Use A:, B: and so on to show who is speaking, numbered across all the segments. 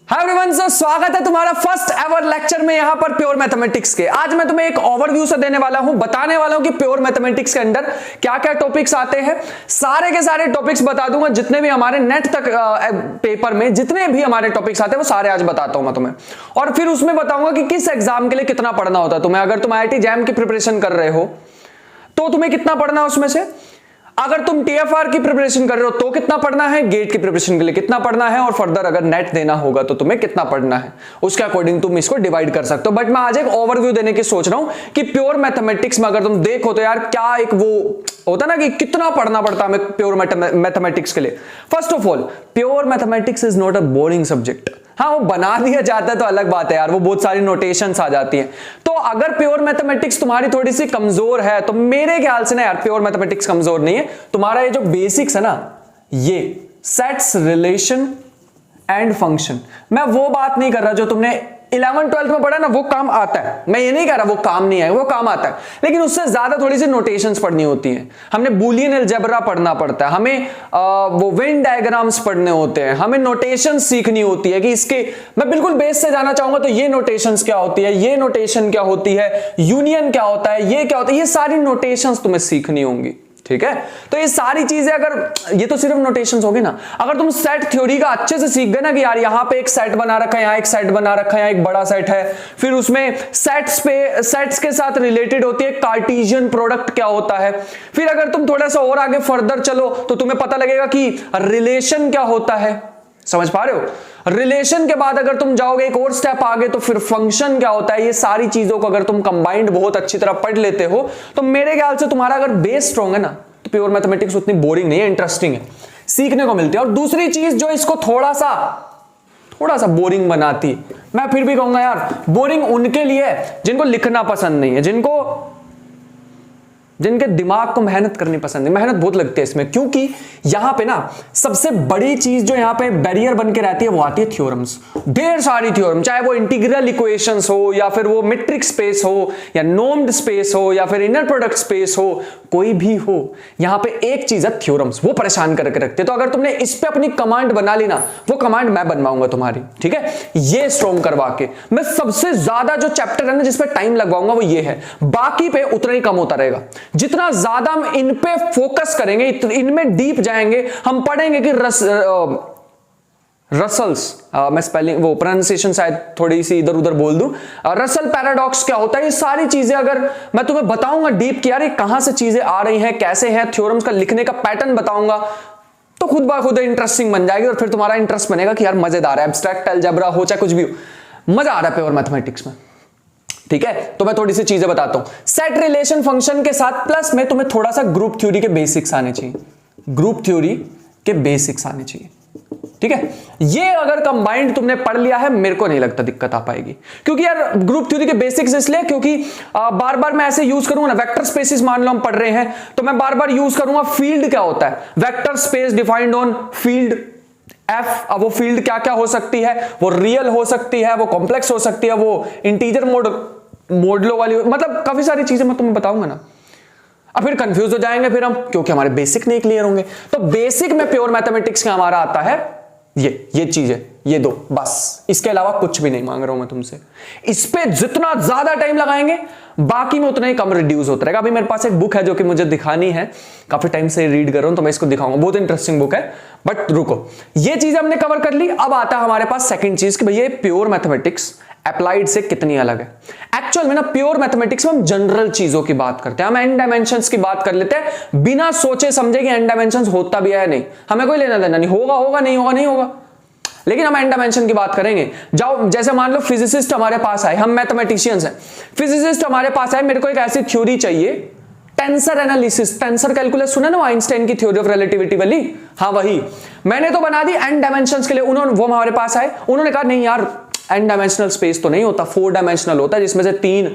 A: Hi everyone, स्वागत है तुम्हारा फर्स्ट एवर लेक्चर में यहां पर प्योर मैथमेटिक्स के। आज मैं तुम्हें एक ओवरव्यू से देने वाला हूं, बताने वाला हूं कि प्योर मैथमेटिक्स के अंदर क्या क्या टॉपिक्स आते हैं। सारे के सारे टॉपिक्स बता दूंगा, जितने भी हमारे नेट तक पेपर में जितने भी हमारे टॉपिक्स आते हैं वो सारे आज बताता हूं मैं तुम्हें। और फिर उसमें बताऊंगा कि किस एग्जाम के लिए कितना पढ़ना होता है तुम्हें। अगर तुम IIT जैम की प्रिपरेशन कर रहे हो तो तुम्हें कितना पढ़ना है उसमें से, अगर तुम TFR की प्रिपरेशन कर रहे हो तो कितना पढ़ना है, गेट की प्रिपरेशन के लिए कितना पढ़ना है, और फर्दर अगर नेट देना होगा तो तुम्हें कितना पढ़ना है, उसके अकॉर्डिंग तुम इसको डिवाइड कर सकते हो। बट मैं आज एक ओवरव्यू देने की सोच रहा हूं कि प्योर मैथमेटिक्स में अगर तुम देखो तो यार क्या एक वो होता ना कि कितना पढ़ना पड़ता है प्योर मैथमेटिक्स के लिए। First of all, pure mathematics is not a boring subject. हाँ, वो बना दिया जाता है तो अलग बात है यार, वो बहुत सारी नोटेशंस आ जाती हैं। तो अगर प्योर मैथमेटिक्स तुम्हारी थोड़ी सी कमजोर है तो मेरे ख्याल से ना यार प्योर मैथमेटिक्स कमजोर नहीं है। तुम्हारा ये जो बेसिक्स है ना, ये सेट्स, रिलेशन एंड फंक्शन, मैं वो बात नहीं कर रहा जो तुमने 11th-12th में पढ़ा ना, वो काम आता है। मैं ये नहीं कह रहा वो काम नहीं है, वो काम आता है, लेकिन उससे ज्यादा थोड़ी सी नोटेशंस पढ़नी होती हैं। हमने बूलियन अलजेब्रा पढ़ना पड़ता है, हमें वो वेन डायग्राम्स पढ़ने होते हैं, हमें नोटेशंस सीखनी होती है कि इसके, मैं बिल्कुल बेस से जाना चाहूंगा तो ये नोटेशंस क्या होती है, ये नोटेशन क्या होती है, यूनियन क्या होता है, ये क्या होता है, ये सारी नोटेशंस तुम्हें सीखनी होंगी। ठीक है, तो ये सारी चीजें, अगर ये तो सिर्फ नोटेशंस होगी ना, अगर तुम सेट थ्योरी का अच्छे से सीख गए ना कि यार यहां पे एक सेट बना रखा है, यहां एक सेट बना रखा है, यहां एक बड़ा सेट है, फिर उसमें सेट्स के साथ रिलेटेड होती है कार्टेशियन प्रोडक्ट क्या होता है, फिर अगर तुम थोड़ा सा और आगे फर्दर चलो तो तुम्हें पता लगेगा कि रिलेशन क्या होता है। समझ पा रहे हो? रिलेशन के बाद अगर तुम जाओगे एक और स्टेप आगे तो फिर फंक्शन क्या होता है। ये सारी चीजों को अगर तुम कंबाइंड बहुत अच्छी तरह पढ़ लेते हो तो मेरे ख्याल से तुम्हारा अगर बेस स्ट्रॉन्ग है ना तो प्योर मैथमेटिक्स उतनी बोरिंग नहीं है, इंटरेस्टिंग है, सीखने को मिलती है। और दूसरी चीज जो इसको थोड़ा सा बोरिंग बनाती है, मैं फिर भी कहूंगा यार बोरिंग उनके लिए जिनको लिखना पसंद नहीं है, जिनके दिमाग को मेहनत करनी पसंद है। मेहनत बहुत लगती है इसमें, क्योंकि यहां पे ना सबसे बड़ी चीज जो यहां पे बैरियर बन के रहती है वो आती है थ्योरम्स। ढेर सारी थ्योरम, चाहे वो इंटीग्रल इक्वेशंस हो या फिर वो मेट्रिक स्पेस हो या नॉर्म्ड स्पेस हो या फिर इनर प्रोडक्ट स्पेस हो, कोई भी हो, यहां पे एक चीज है थ्योरम्स, वो परेशान करके रखते हैं। तो अगर तुमने इस पे अपनी कमांड बना ली ना, वो कमांड मैं बनवाऊंगा तुम्हारी, ठीक है, ये स्ट्रॉन्ग करवा के। मैं सबसे ज्यादा जो चैप्टर है ना जिसपे टाइम लगवाऊंगा वो ये है, बाकी पे उतना ही कम होता रहेगा। जितना ज्यादा हम इन पे फोकस करेंगे, इनमें डीप जाएंगे, हम पढ़ेंगे कि रसल्स, मैं स्पेलिंग वो प्रोनाउंसिएशन शायद थोड़ी सी इधर उधर बोल दूं, रसल पैराडॉक्स क्या होता है, ये सारी चीजें अगर मैं तुम्हें बताऊंगा डीप कि यार ये कहां से चीजें आ रही हैं, कैसे हैं, थ्योरम्स का लिखने का पैटर्न बताऊंगा, तो खुद ब खुद इंटरेस्टिंग बन जाएगी। और फिर तुम्हारा इंटरेस्ट बनेगा कि यार मजेदार है, एब्स्ट्रैक्ट अलजेब्रा हो चाहे कुछ भी हो, मजा आ रहा है प्योर मैथमेटिक्स में। ठीक है, तो मैं थोड़ी सी चीजें बताता हूं सेट, रिलेशन, फंक्शन के साथ, प्लस में तुम्हें थोड़ा सा ग्रुप थ्योरी के बेसिक्स आने चाहिए, ग्रुप थ्योरी के बेसिक्स आने चाहिए। ठीक है, ये अगर कंबाइंड तुमने पढ़ लिया है मेरे को नहीं लगता दिक्कत आ पाएगी, क्योंकि यार ग्रुप थ्योरी के बेसिक्स इसलिए क्योंकि बार बार मैं ऐसे यूज करूंगा ना, वेक्टर स्पेसिस मान लो हम पढ़ रहे हैं तो मैं बार बार यूज करूंगा फील्ड क्या होता है, vector space defined on field F. अब वो फील्ड क्या क्या हो सकती है, वो रियल हो सकती है, वो कॉम्प्लेक्स हो सकती है, वो इंटीजर मॉडलो वाली, मतलब काफी सारी चीजें मैं तुम्हें बताऊंगा ना। अब फिर कंफ्यूज हो जाएंगे फिर हम, क्योंकि हमारे बेसिक नहीं क्लियर होंगे। तो बेसिक में प्योर मैथमेटिक्स का हमारा आता है ये चीजें, ये दो, बस, इसके अलावा कुछ भी नहीं मांग रहा हूं मैं तुमसे। इस पे जितना ज्यादा टाइम लगाएंगे बाकी में उतना ही कम रिड्यूस होता रहेगा। अभी मेरे पास एक बुक है जो कि मुझे दिखानी है, काफी टाइम से रीड कर रहा हूं तो मैं इसको दिखाऊंगा, बहुत इंटरेस्टिंग बुक है। बट रुको, ये चीज हमने कवर कर ली, अब आता है हमारे पास सेकंड चीज कि भैया प्योर मैथमेटिक्स अप्लाइड से कितनी अलग है। एक्चुअल में ना प्योर मैथमेटिक्स में हम जनरल चीजों की बात करते हैं, हम एन डायमेंशंस की बात कर लेते हैं बिना सोचे समझे कि एन डायमेंशंस होता भी है नहीं, हमें कोई लेना देना नहीं, होगा नहीं होगा, लेकिन हम एन डायमेंशन की बात करेंगे। जाओ, जैसे मान लो फिजिसिस्ट हमारे पास आए, हम मैथमेटिशियंस हैं, फिजिसिस्ट हमारे पास आए, मेरे को एक ऐसी थ्योरी चाहिए, टेंसर एनालिसिस, टेंसर कैलकुलस, सुना ना आइंस्टाइन की थ्योरी ऑफ रिलेटिविटी वाली, हाँ वही, मैंने तो बना दी एन डायमेंशंस के लिए। वो हमारे पास आए, उन्होंने कहा नहीं यार एन डायमेंशनल स्पेस तो नहीं होता, 4 डायमेंशनल होता है, जिसमें से 3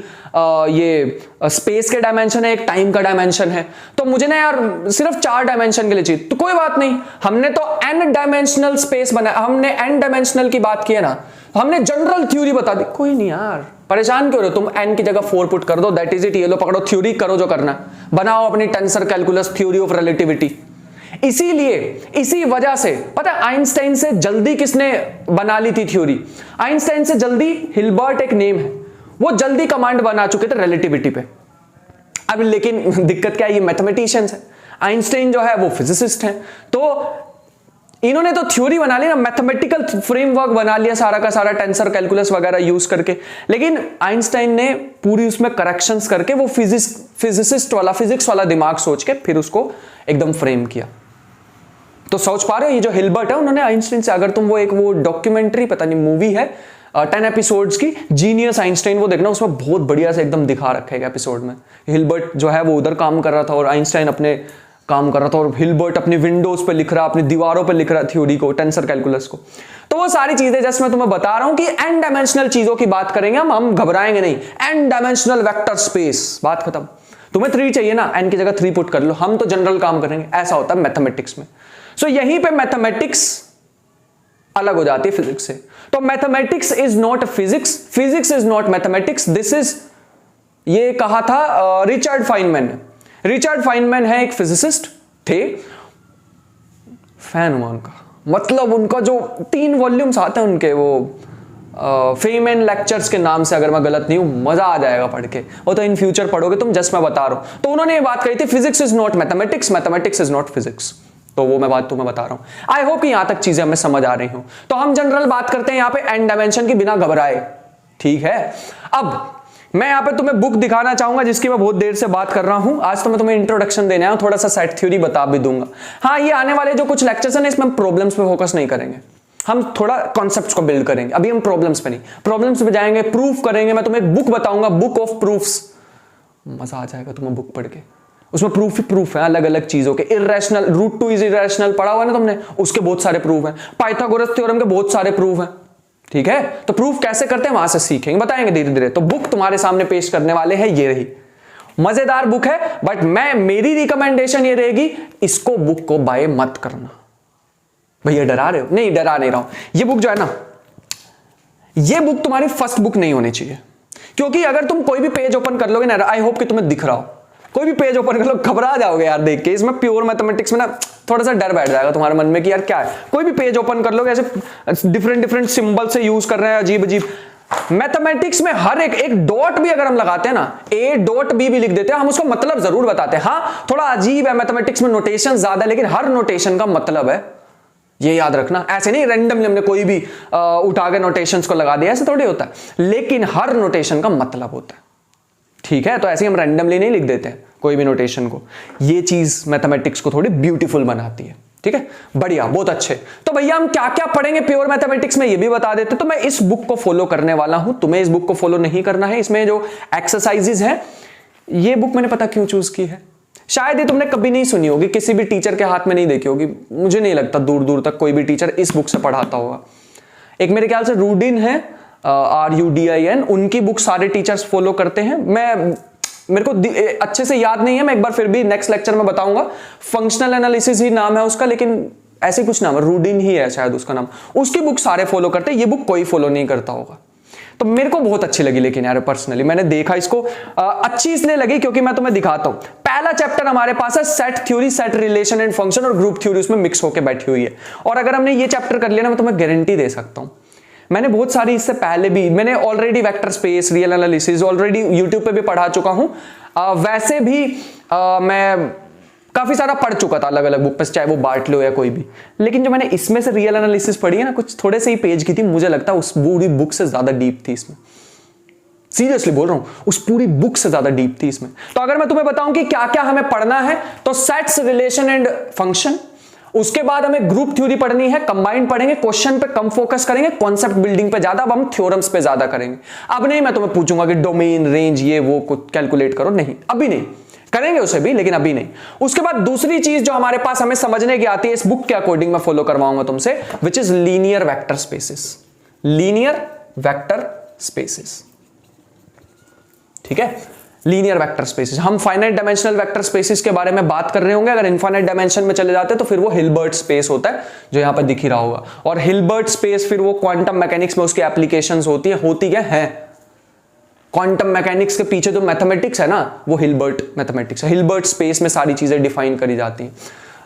A: ये स्पेस के डायमेंशन है, एक टाइम का डायमेंशन है, तो मुझे ना यार सिर्फ 4 डायमेंशन के लिए चाहिए। तो कोई बात नहीं, हमने तो एन डायमेंशनल स्पेस बनाया, हमने एन डायमेंशनल की बात की है ना, हमने जनरल थ्योरी बता दी। कोई नहीं यार, परेशान क्यों हो, तुम एन की जगह 4 पुट कर दो, दैट इज इट, ये लो पकड़ो थ्योरी, करो जो करना, बनाओ अपनी tensor calculus theory of relativity. इसीलिए इसी वजह से पता है आइंस्टाइन से जल्दी किसने बना ली थी थ्योरी? आइंस्टाइन से जल्दी हिल्बर्ट एक नेम है, वो जल्दी कमांड बना चुके थे रिलेटिविटी पे। अब लेकिन दिक्कत क्या है, ये मैथमेटिशियंस है, आइंस्टाइन जो है वो फिजिसिस्ट हैं, तो इन्होंने तो थ्योरी बना ली ना, मैथमेटिकल फ्रेमवर्क बना लिया सारा का सारा, टेंसर कैलकुलस वगैरह यूज करके, लेकिन आइंस्टाइन ने पूरी उसमें करेक्शंस करके वो फिजिक्स वाला दिमाग सोच के फिर उसको एकदम फ्रेम किया। तो सोच पा रहे हो, ये जो हिल्बर्ट है उन्होंने आइंस्टाइन से, अगर तुम वो डॉक्यूमेंट्री पता नहीं मूवी है 10 एपिसोड्स की, जीनियस आइंस्टाइन, वो देखना, उसमें बहुत बढ़िया से एकदम दिखा रखा है एपिसोड में। हिल्बर्ट जो है वो उधर काम कर रहा था और आइंस्टाइन अपने काम कर रहा था, और हिल्बर्ट अपनी विंडोज पे लिख रहा, अपनी दीवारों पे लिख रहा थ्योरी को, टेंसर कैलकुलस को। तो वो सारी चीजें जैसे मैं तुम्हें बता रहा हूं कि एन डायमेंशनल चीजों की बात करेंगे हम घबराएंगे नहीं। एन डायमेंशनल वेक्टर स्पेस, बात खत्म। तुम्हें 3 चाहिए ना, एन की जगह 3 पुट कर लो, हम तो जनरल काम करेंगे, ऐसा होता है मैथमेटिक्स में। सो यहीं पे मैथमेटिक्स अलग हो जाती है फिजिक्स से। तो mathematics is not physics, physics is not mathematics, this is, ये कहा था रिचर्ड फाइनमैन ने। रिचर्ड फाइनमैन है एक फिजिसिस्ट थे, फैन हुआ उनका, मतलब उनका जो 3 वॉल्यूम्स आते हैं उनके, वो फेमैन लेक्चर्स के नाम से, अगर मैं गलत नहीं हूं, मजा आ जाएगा पढ़ के, वो तो इन फ्यूचर पढ़ोगे तुम, जस्ट मैं बता रहा हूं। तो उन्होंने ये बात कही थी, physics is not mathematics, mathematics is not physics. तो वो मैं बात तुम्हें बता रहा हूं। आई होप कि यहां तक चीजें हमें समझ आ रही हूं। तो हम जनरल बात करते हैं यहां पे एन डायमेंशन की, बिना घबराए, ठीक है। अब मैं यहां पे तुम्हें बुक दिखाना चाहूंगा जिसकी मैं बहुत देर से बात कर रहा हूं। आज तो मैं तुम्हें इंट्रोडक्शन देने आया हूं, थोड़ा सा सेट थ्योरी बता भी दूंगा। हाँ, ये आने वाले जो कुछ लेक्चर्स हैं इसमें हम प्रॉब्लम्स पे फोकस नहीं करेंगे, हम थोड़ा कॉन्सेप्ट्स को बिल्ड करेंगे। अभी हम प्रॉब्लम्स पे नहीं, प्रॉब्लम्स पे जाएंगे, प्रूफ करेंगे। मैं तुम्हें एक बुक बताऊंगा, बुक ऑफ प्रूफ्स, मजा आ जाएगा तुम्हें बुक पढ़ के। उसमें प्रूफ ही प्रूफ है अलग अलग चीजों के। इरेशनल, √2 इज इरेशनल पढ़ा हुआ ना तुमने, उसके बहुत सारे प्रूफ हैं। पाइथागोरस थ्योरम के बहुत सारे प्रूफ हैं, ठीक है। तो प्रूफ कैसे करते हैं वहां से सीखेंगे, बताएंगे धीरे धीरे। तो बुक तुम्हारे सामने पेश करने वाले हैं, ये रही, मजेदार बुक है, बट मेरी रिकमेंडेशन ये रहेगी, इसको बुक को बाय मत करना। भैया डरा रहे हो? नहीं, डरा नहीं रहा हूं। ये बुक जो है ना, ये बुक तुम्हारी फर्स्ट बुक नहीं होनी चाहिए, क्योंकि अगर तुम कोई भी पेज ओपन कर लोगे ना, आई होप कि तुम्हें दिख रहा हो, कोई भी पेज ओपन कर लो घबरा जाओगे यार देख के। इसमें प्योर मैथमेटिक्स में ना थोड़ा सा डर बैठ जाएगा तुम्हारे मन में कि यार क्या है। कोई भी पेज ओपन कर लोगे, ऐसे डिफरेंट सिंबल से यूज कर रहे हैं, अजीब अजीब। मैथमेटिक्स में हर एक डॉट भी अगर हम लगाते हैं ना, A.B भी लिख देते हैं, हम उसको मतलब जरूर बताते हैं। हाँ, थोड़ा अजीब है मैथमेटिक्स में, नोटेशन ज्यादा है, लेकिन हर नोटेशन का मतलब है, ये याद रखना। ऐसे नहीं रैंडमली हमने कोई भी उठा के नोटेशंस को लगा दिया, ऐसे थोड़ी होता है, लेकिन हर नोटेशन का मतलब होता है, ठीक है। तो ऐसे हम रैंडमली नहीं लिख देते हैं कोई भी नोटेशन को। ये चीज मैथमेटिक्स को थोड़ी ब्यूटीफुल बनाती है, ठीक है। बढ़िया, बहुत अच्छे। तो भैया हम क्या क्या पढ़ेंगे प्योर मैथमेटिक्स में, ये भी बता देते। तो मैं इस बुक को फॉलो करने वाला हूं, तुम्हें इस बुक को फॉलो नहीं करना है। इसमें जो एक्सरसाइजेज है, ये बुक मैंने पता क्यों चूज की है, शायद ये तुमने कभी नहीं सुनी होगी, किसी भी टीचर के हाथ में नहीं देखी होगी। मुझे नहीं लगता दूर दूर तक कोई भी टीचर इस बुक से पढ़ाता होगा। एक मेरे ख्याल से रूडिन है, RUDIN, उनकी बुक सारे टीचर्स फॉलो करते हैं। मेरे को अच्छे से याद नहीं है, मैं एक बार फिर भी नेक्स्ट लेक्चर में बताऊंगा। फंक्शनल एनालिसिस ही नाम है उसका, लेकिन ऐसे कुछ नाम है, रूडिन ही है शायद उसका नाम। उसकी बुक सारे फॉलो करते हैं, ये बुक कोई फॉलो नहीं करता होगा। तो मेरे को बहुत अच्छी लगी, लेकिन यार पर्सनली मैंने देखा इसको, अच्छी इसलिए लगी क्योंकि मैं तुम्हें दिखाता हूं। पहला चैप्टर हमारे पास है set theory, set relation and function, और ग्रुप थ्योरी उसमें मिक्स होकर बैठी हुई है। और अगर हमने ये चैप्टर कर लिया ना, मैं तुम्हें गारंटी दे सकता हूं, मैंने बहुत सारी इससे पहले भी, मैंने already vector space, real analysis already YouTube पे भी पढ़ा चुका हूं। वैसे भी मैं काफी सारा पढ़ चुका था अलग अलग बुक पे, चाहे वो बार्टले हो या कोई भी। लेकिन जो मैंने इसमें से रियल एनालिसिस पढ़ी है ना, कुछ थोड़े से ही पेज की थी, मुझे लगता है उस पूरी बुक से ज्यादा डीप थी इसमें। सीरियसली बोल रहा हूं, उस पूरी बुक से ज्यादा डीप थी इसमें। तो अगर मैं तुम्हें बताऊं कि क्या क्या हमें पढ़ना है, तो सेट्स, रिलेशन एंड फंक्शन, उसके बाद हमें ग्रुप थ्योरी पढ़नी है, कंबाइंड पढ़ेंगे, क्वेश्चन पे कम फोकस करेंगे, कॉन्सेप्ट बिल्डिंग पे ज्यादा, अब हम थ्योरम्स पे ज्यादा करेंगे। अब नहीं मैं तुम्हें पूछूंगा कि डोमेन, रेंज, ये वो कुछ कैलकुलेट करो, नहीं, अभी नहीं करेंगे उसे भी, लेकिन अभी नहीं। उसके बाद दूसरी चीज जो हमारे पास हमें समझने की आती है, इस बुक के अकॉर्डिंग मैं फॉलो करवाऊंगा तुमसे, which is linear vector spaces. Linear vector spaces, ठीक है, लीनियर वेक्टर स्पेसिस। हम फाइनाइट डायमेंशनल वेक्टर स्पेसिस के बारे में बात कर रहे होंगे। अगर इनफाइनाइट डायमेंशन में चले जाते हैं तो फिर वो हिल्बर्ट स्पेस होता है, जो यहां पर दिख ही रहा होगा। और हिल्बर्ट स्पेस फिर वो क्वांटम मैकेनिक्स में उसकी एप्लीकेशंस होती क्या है। क्वांटम मैकेनिक्स के पीछे जो मैथमेटिक्स है ना, वो हिल्बर्ट मैथमेटिक्स है। हिल्बर्ट स्पेस में सारी चीजें डिफाइन करी जाती हैं।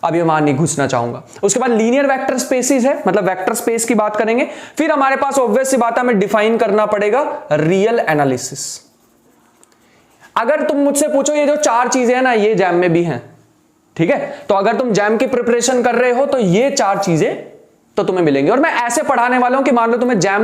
A: अभी वहां नहीं घुसना चाहूंगा। उसके बाद लीनियर वेक्टर स्पेसिस है, मतलब वेक्टर स्पेस की बात करेंगे। फिर हमारे पास ऑब्वियस सी बात है, हमें डिफाइन करना पड़ेगा रियल एनालिसिस। अगर तुम मुझसे पूछो ये जो 4 चीजें हैं ना, ये जैम में भी हैं, ठीक है, तो अगर तुम जैम की प्रिपरेशन कर रहे हो तो ये 4 चीजें तो तुम्हें मिलेंगी। और मैं ऐसे पढ़ाने वाला हूं कि मान लो तुम्हें जैम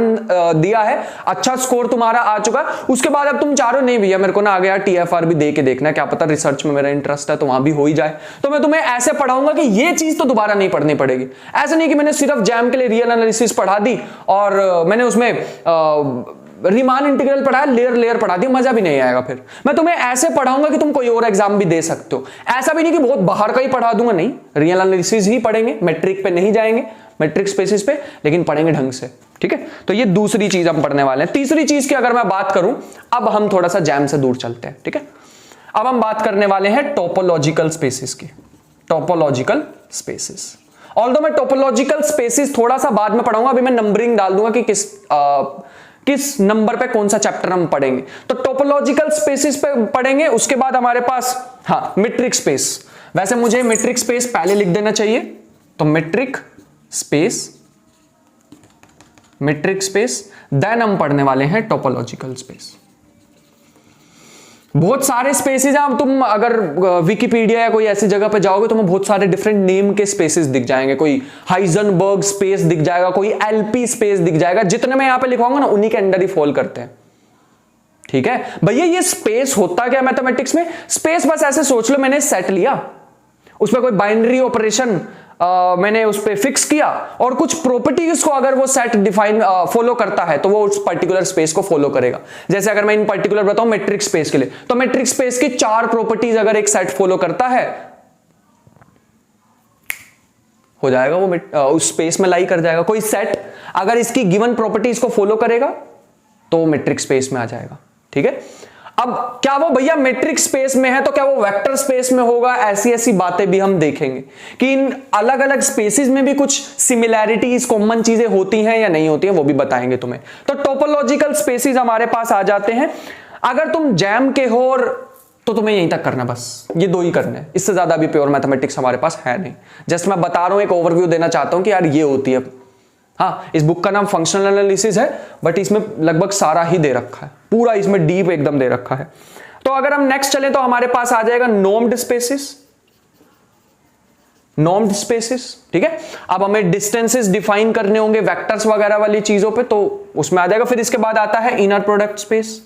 A: दिया है, अच्छा स्कोर तुम्हारा आ चुका, उसके बाद अब तुम चाह नहीं भैया मेरे को ना आगे यार TFR भी दे के देखना है, क्या पता रिसर्च में मेरा इंटरेस्ट है तो वहां भी हो ही जाए, तो मैं तुम्हें ऐसे पढ़ाऊंगा कि ये चीज तो दोबारा नहीं पढ़नी पड़ेगी। ऐसा नहीं कि मैंने सिर्फ जैम के लिए रियल एनालिसिस पढ़ा दी और मैंने उसमें रीमान इंटीग्रल पढ़ा, लेयर पढ़ा दी, मजा भी नहीं आएगा। फिर मैं तुम्हें ऐसे पढ़ाऊंगा कि तुम कोई और एग्जाम भी दे सकते हो। ऐसा भी नहीं कि बहुत बाहर का ही पढ़ा दूंगा, नहीं, रियल एनालिसिस ही पढ़ेंगे, मैट्रिक पे नहीं जाएंगे, मैट्रिक स्पेसिस पे, लेकिन पढ़ेंगे ढंग से, ठीक है। तो ये दूसरी चीज हम पढ़ने वाले हैं। तीसरी चीज की अगर मैं बात करूं, अब हम थोड़ा सा जैम से दूर चलते हैं, ठीक है। अब हम बात करने वाले हैं टोपोलॉजिकल स्पेसिस की। टोपोलॉजिकल स्पेसिस, ऑल्दो मैं टोपोलॉजिकल स्पेसिस थोड़ा सा बाद में पढ़ाऊंगा, अभी मैं नंबरिंग डाल दूंगा कि किस नंबर पे कौन सा चैप्टर हम पढ़ेंगे। तो टोपोलॉजिकल स्पेसिस पे पढ़ेंगे। उसके बाद हमारे पास हाँ मीट्रिक स्पेस, वैसे मुझे मीट्रिक स्पेस पहले लिख देना चाहिए, तो मीट्रिक स्पेस देन हम पढ़ने वाले हैं टोपोलॉजिकल स्पेस। बहुत सारे स्पेसेस हैं, तुम अगर विकिपीडिया या कोई ऐसी जगह पे जाओगे तो तुम्हें बहुत सारे डिफरेंट नेम के स्पेसेस दिख जाएंगे। कोई हाइजनबर्ग स्पेस दिख जाएगा, कोई एलपी स्पेस दिख जाएगा। जितने मैं यहां पे लिखवाऊंगा ना उन्हीं के अंडर ही फॉल करते हैं, ठीक है भैया। ये स्पेस होता क्या मैथमेटिक्स में? स्पेस बस ऐसे सोच लो, मैंने सेट लिया, उसमें कोई बाइनरी ऑपरेशन मैंने उस पर फिक्स किया और कुछ प्रॉपर्टीज को अगर वो सेट डिफाइन फॉलो करता है तो वो उस पर्टिकुलर स्पेस को फॉलो करेगा। जैसे अगर मैं इन पर्टिकुलर बताऊं मैट्रिक स्पेस के लिए, तो मैट्रिक स्पेस की 4 प्रॉपर्टीज अगर एक सेट फॉलो करता है, हो जाएगा वो उस स्पेस में लाई कर जाएगा। कोई सेट अगर इसकी गिवन प्रॉपर्टीज को फॉलो करेगा तो मैट्रिक स्पेस में आ जाएगा, ठीक है। अब क्या वो भैया मैट्रिक स्पेस में है तो क्या वो वेक्टर स्पेस में होगा? ऐसी बातें भी हम देखेंगे कि इन अलग अलग स्पेसेस में भी कुछ सिमिलैरिटीज, कॉमन चीजें होती हैं या नहीं होती हैं, वो भी बताएंगे तुम्हें। तो टोपोलॉजिकल स्पेसेस हमारे पास आ जाते हैं। अगर तुम जैम के हो तो तुम्हें यहीं तक करना, बस ये 2 ही करने हैं, इससे ज्यादा भी प्योर मैथमेटिक्स हमारे पास है नहीं। जस्ट मैं बता रहा हूं, एक ओवरव्यू देना चाहता हूं कि यार ये होती है। हाँ, इस बुक का नाम फंक्शनल एनालिसिस है, बट इसमें लगभग सारा ही दे रखा है, पूरा इसमें डीप एकदम दे रखा है। तो अगर हम नेक्स्ट चलें तो हमारे पास आ जाएगा नॉर्म्ड स्पेसिस। नॉर्म्ड स्पेसिस, ठीक है। अब हमें डिस्टेंसेस डिफाइन करने होंगे वेक्टर्स वगैरह वाली चीजों पे, तो उसमें आ जाएगा। फिर इसके बाद आता है inner product space,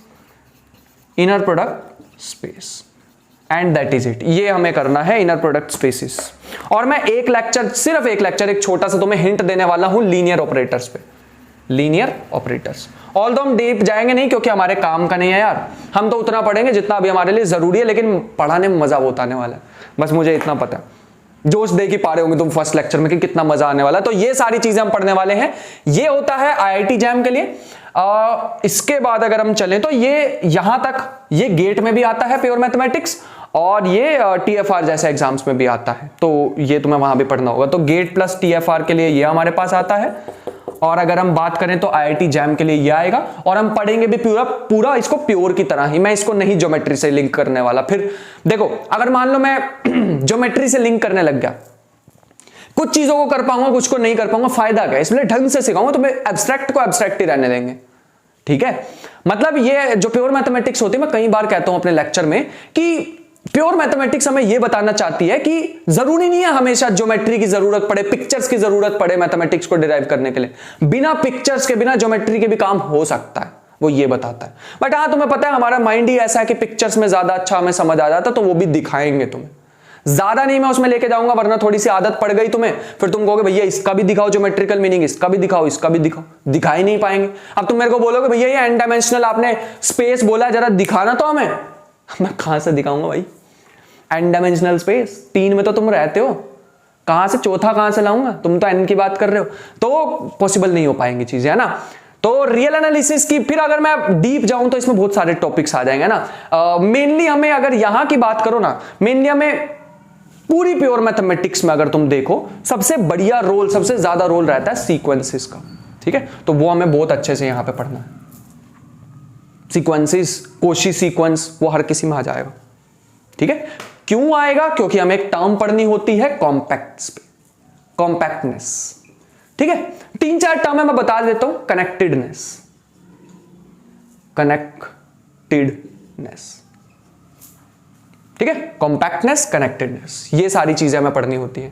A: inner product space, and that is it. ये हमें करना है इनर प्रोडक्ट स्पेसिस। और मैं एक लेक्चर, सिर्फ एक लेक्चर, एक छोटा सा तुम्हें हिंट देने वाला हूं लीनियर ऑपरेटर्स पे। लीनियर ऑपरेटर्स ऑल्दो हम डीप जाएंगे नहीं क्योंकि हमारे काम का नहीं है यार, हम तो उतना पढ़ेंगे जितना अभी हमारे लिए जरूरी है, लेकिन पढ़ाने में मजा बहुत आने वाला है, बस मुझे इतना पता है। जोश देख ही पा रहे होंगे तुम फर्स्ट लेक्चर में कि कितना मजा आने वाला है। तो ये सारी चीजें हम पढ़ने वाले हैं। ये होता है IIT जैम के लिए। इसके बाद अगर हम चलें तो ये यहां तक, ये गेट में भी आता है प्योर मैथमेटिक्स, और ये TFR जैसे एग्जाम्स में भी आता है, तो ये तुम्हें वहां भी पढ़ना होगा। तो गेट प्लस TFR के लिए ये हमारे पास आता है। और अगर हम बात करें तो IIT जैम के लिए ये आएगा, और हम पढ़ेंगे भी पूरा इसको प्योर की तरह ही। मैं इसको नहीं ज्योमेट्री से लिंक करने वाला। फिर देखो, अगर मान लो मैं ज्योमेट्री से लिंक करने लग गया, कुछ चीजों को कर पाऊंगा, कुछ को नहीं कर पाऊंगा, फायदा क्या? इसलिए ढंग से सिखाऊंगा, तो मैं एब्स्ट्रैक्ट को एब्स्ट्रैक्ट ही रहने देंगे, ठीक है। मतलब ये जो प्योर मैथमेटिक्स होती है, मैं कई बार कहता हूं अपने लेक्चर में कि प्योर मैथमेटिक्स हमें यह बताना चाहती है कि जरूरी नहीं है हमेशा ज्योमेट्री की जरूरत पड़े, पिक्चर्स की जरूरत पड़े मैथमेटिक्स को डिराइव करने के लिए। बिना पिक्चर्स के, बिना ज्योमेट्री के भी काम हो सकता है, वो ये बताता है। बट हाँ, तुम्हें पता है हमारा माइंड ही ऐसा है कि पिक्चर्स में ज्यादा अच्छा हमें समझ आ जाता, तो वो भी दिखाएंगे तुम्हें। ज्यादा नहीं मैं उसमें लेके जाऊंगा, वरना थोड़ी सी आदत पड़ गई तुम्हें, फिर तुम कहोगे भैया इसका भी दिखाओ ज्योमेट्रिकल मीनिंग, इसका भी दिखाओ, इसका भी दिखाओ, दिखा ही नहीं पाएंगे। अब तुम मेरे को बोलोगे भैया ये एन डायमेंशनल आपने स्पेस बोला, जरा दिखाना तो हमें। मैं कहां से दिखाऊंगा भाई एन डायमेंशनल स्पेस? 3 में तो तुम रहते हो, कहां से चौथा कहां से लाऊंगा? तुम तो एन की बात कर रहे हो, तो पॉसिबल नहीं हो पाएंगी चीजें, है ना। तो रियल एनालिसिस की, फिर अगर मैं डीप जाऊं तो इसमें बहुत सारे टॉपिक्स आ जाएंगे ना। मेनली हमें, अगर यहां की बात करो ना, मेनली हमें पूरी प्योर मैथमेटिक्स में अगर तुम देखो, सबसे बढ़िया रोल, सबसे ज्यादा रोल रहता है सीक्वेंसेस का, ठीक है। तो वो हमें बहुत अच्छे से यहां पे पढ़ना है। सीक्वेंसेस, कोशी सीक्वेंस, वो हर किसी में आ जाएगा, ठीक है। क्यों आएगा? क्योंकि हमें एक टर्म पढ़नी होती है कॉम्पैक्टनेस। ठीक है, 3-4 टर्म है, मैं बता देता हूं। कनेक्टेडनेस, ठीक है, कॉम्पैक्टनेस, कनेक्टेडनेस, ये सारी चीजें हमें पढ़नी होती है।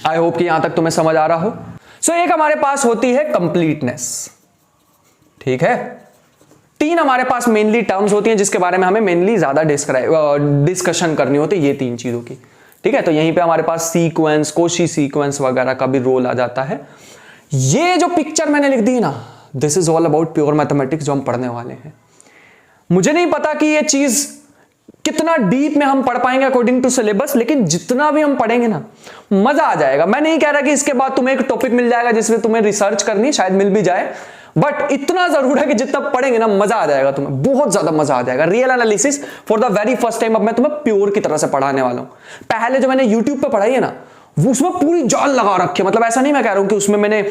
A: आई होप कि यहां तक तुम्हें समझ आ रहा हो। सो एक हमारे पास होती है कंप्लीटनेस। ठीक है, 3 हमारे पास मेनली टर्म्स होती हैं जिसके बारे में हमें मेनली ज्यादा डिस्कशन करनी होती है, ये 3 चीजों की। ठीक है, तो यहीं पे हमारे पास सीक्वेंस, कोशी सीक्वेंस वगैरह का भी रोल आ जाता है। ये जो पिक्चर मैंने लिख दी ना, this is all about pure mathematics जो हम पढ़ने वाले हैं। मुझे नहीं पता कि ये चीज कितना डीप में हम पढ़ पाएंगे अकॉर्डिंग टू सिलेबस, लेकिन जितना भी हम पढ़ेंगे ना मजा आ जाएगा। मैं नहीं कह रहा कि इसके बाद तुम्हें एक टॉपिक मिल जाएगा जिसमें तुम्हें रिसर्च करनी, शायद मिल भी जाए, बट इतना जरूर है कि जितना पढ़ेंगे ना मजा आ जाएगा तुम्हें, बहुत ज्यादा मजा आ जाएगा। Real analysis for the very first time अब मैं तुम्हें प्योर की तरह से पढ़ाने वाला हूं। पहले जो मैंने यूट्यूब पे पढ़ाई है ना, वो उसमें पूरी जान लगा रखी है। मतलब ऐसा नहीं मैं कह रहा हूं कि उसमें मैंने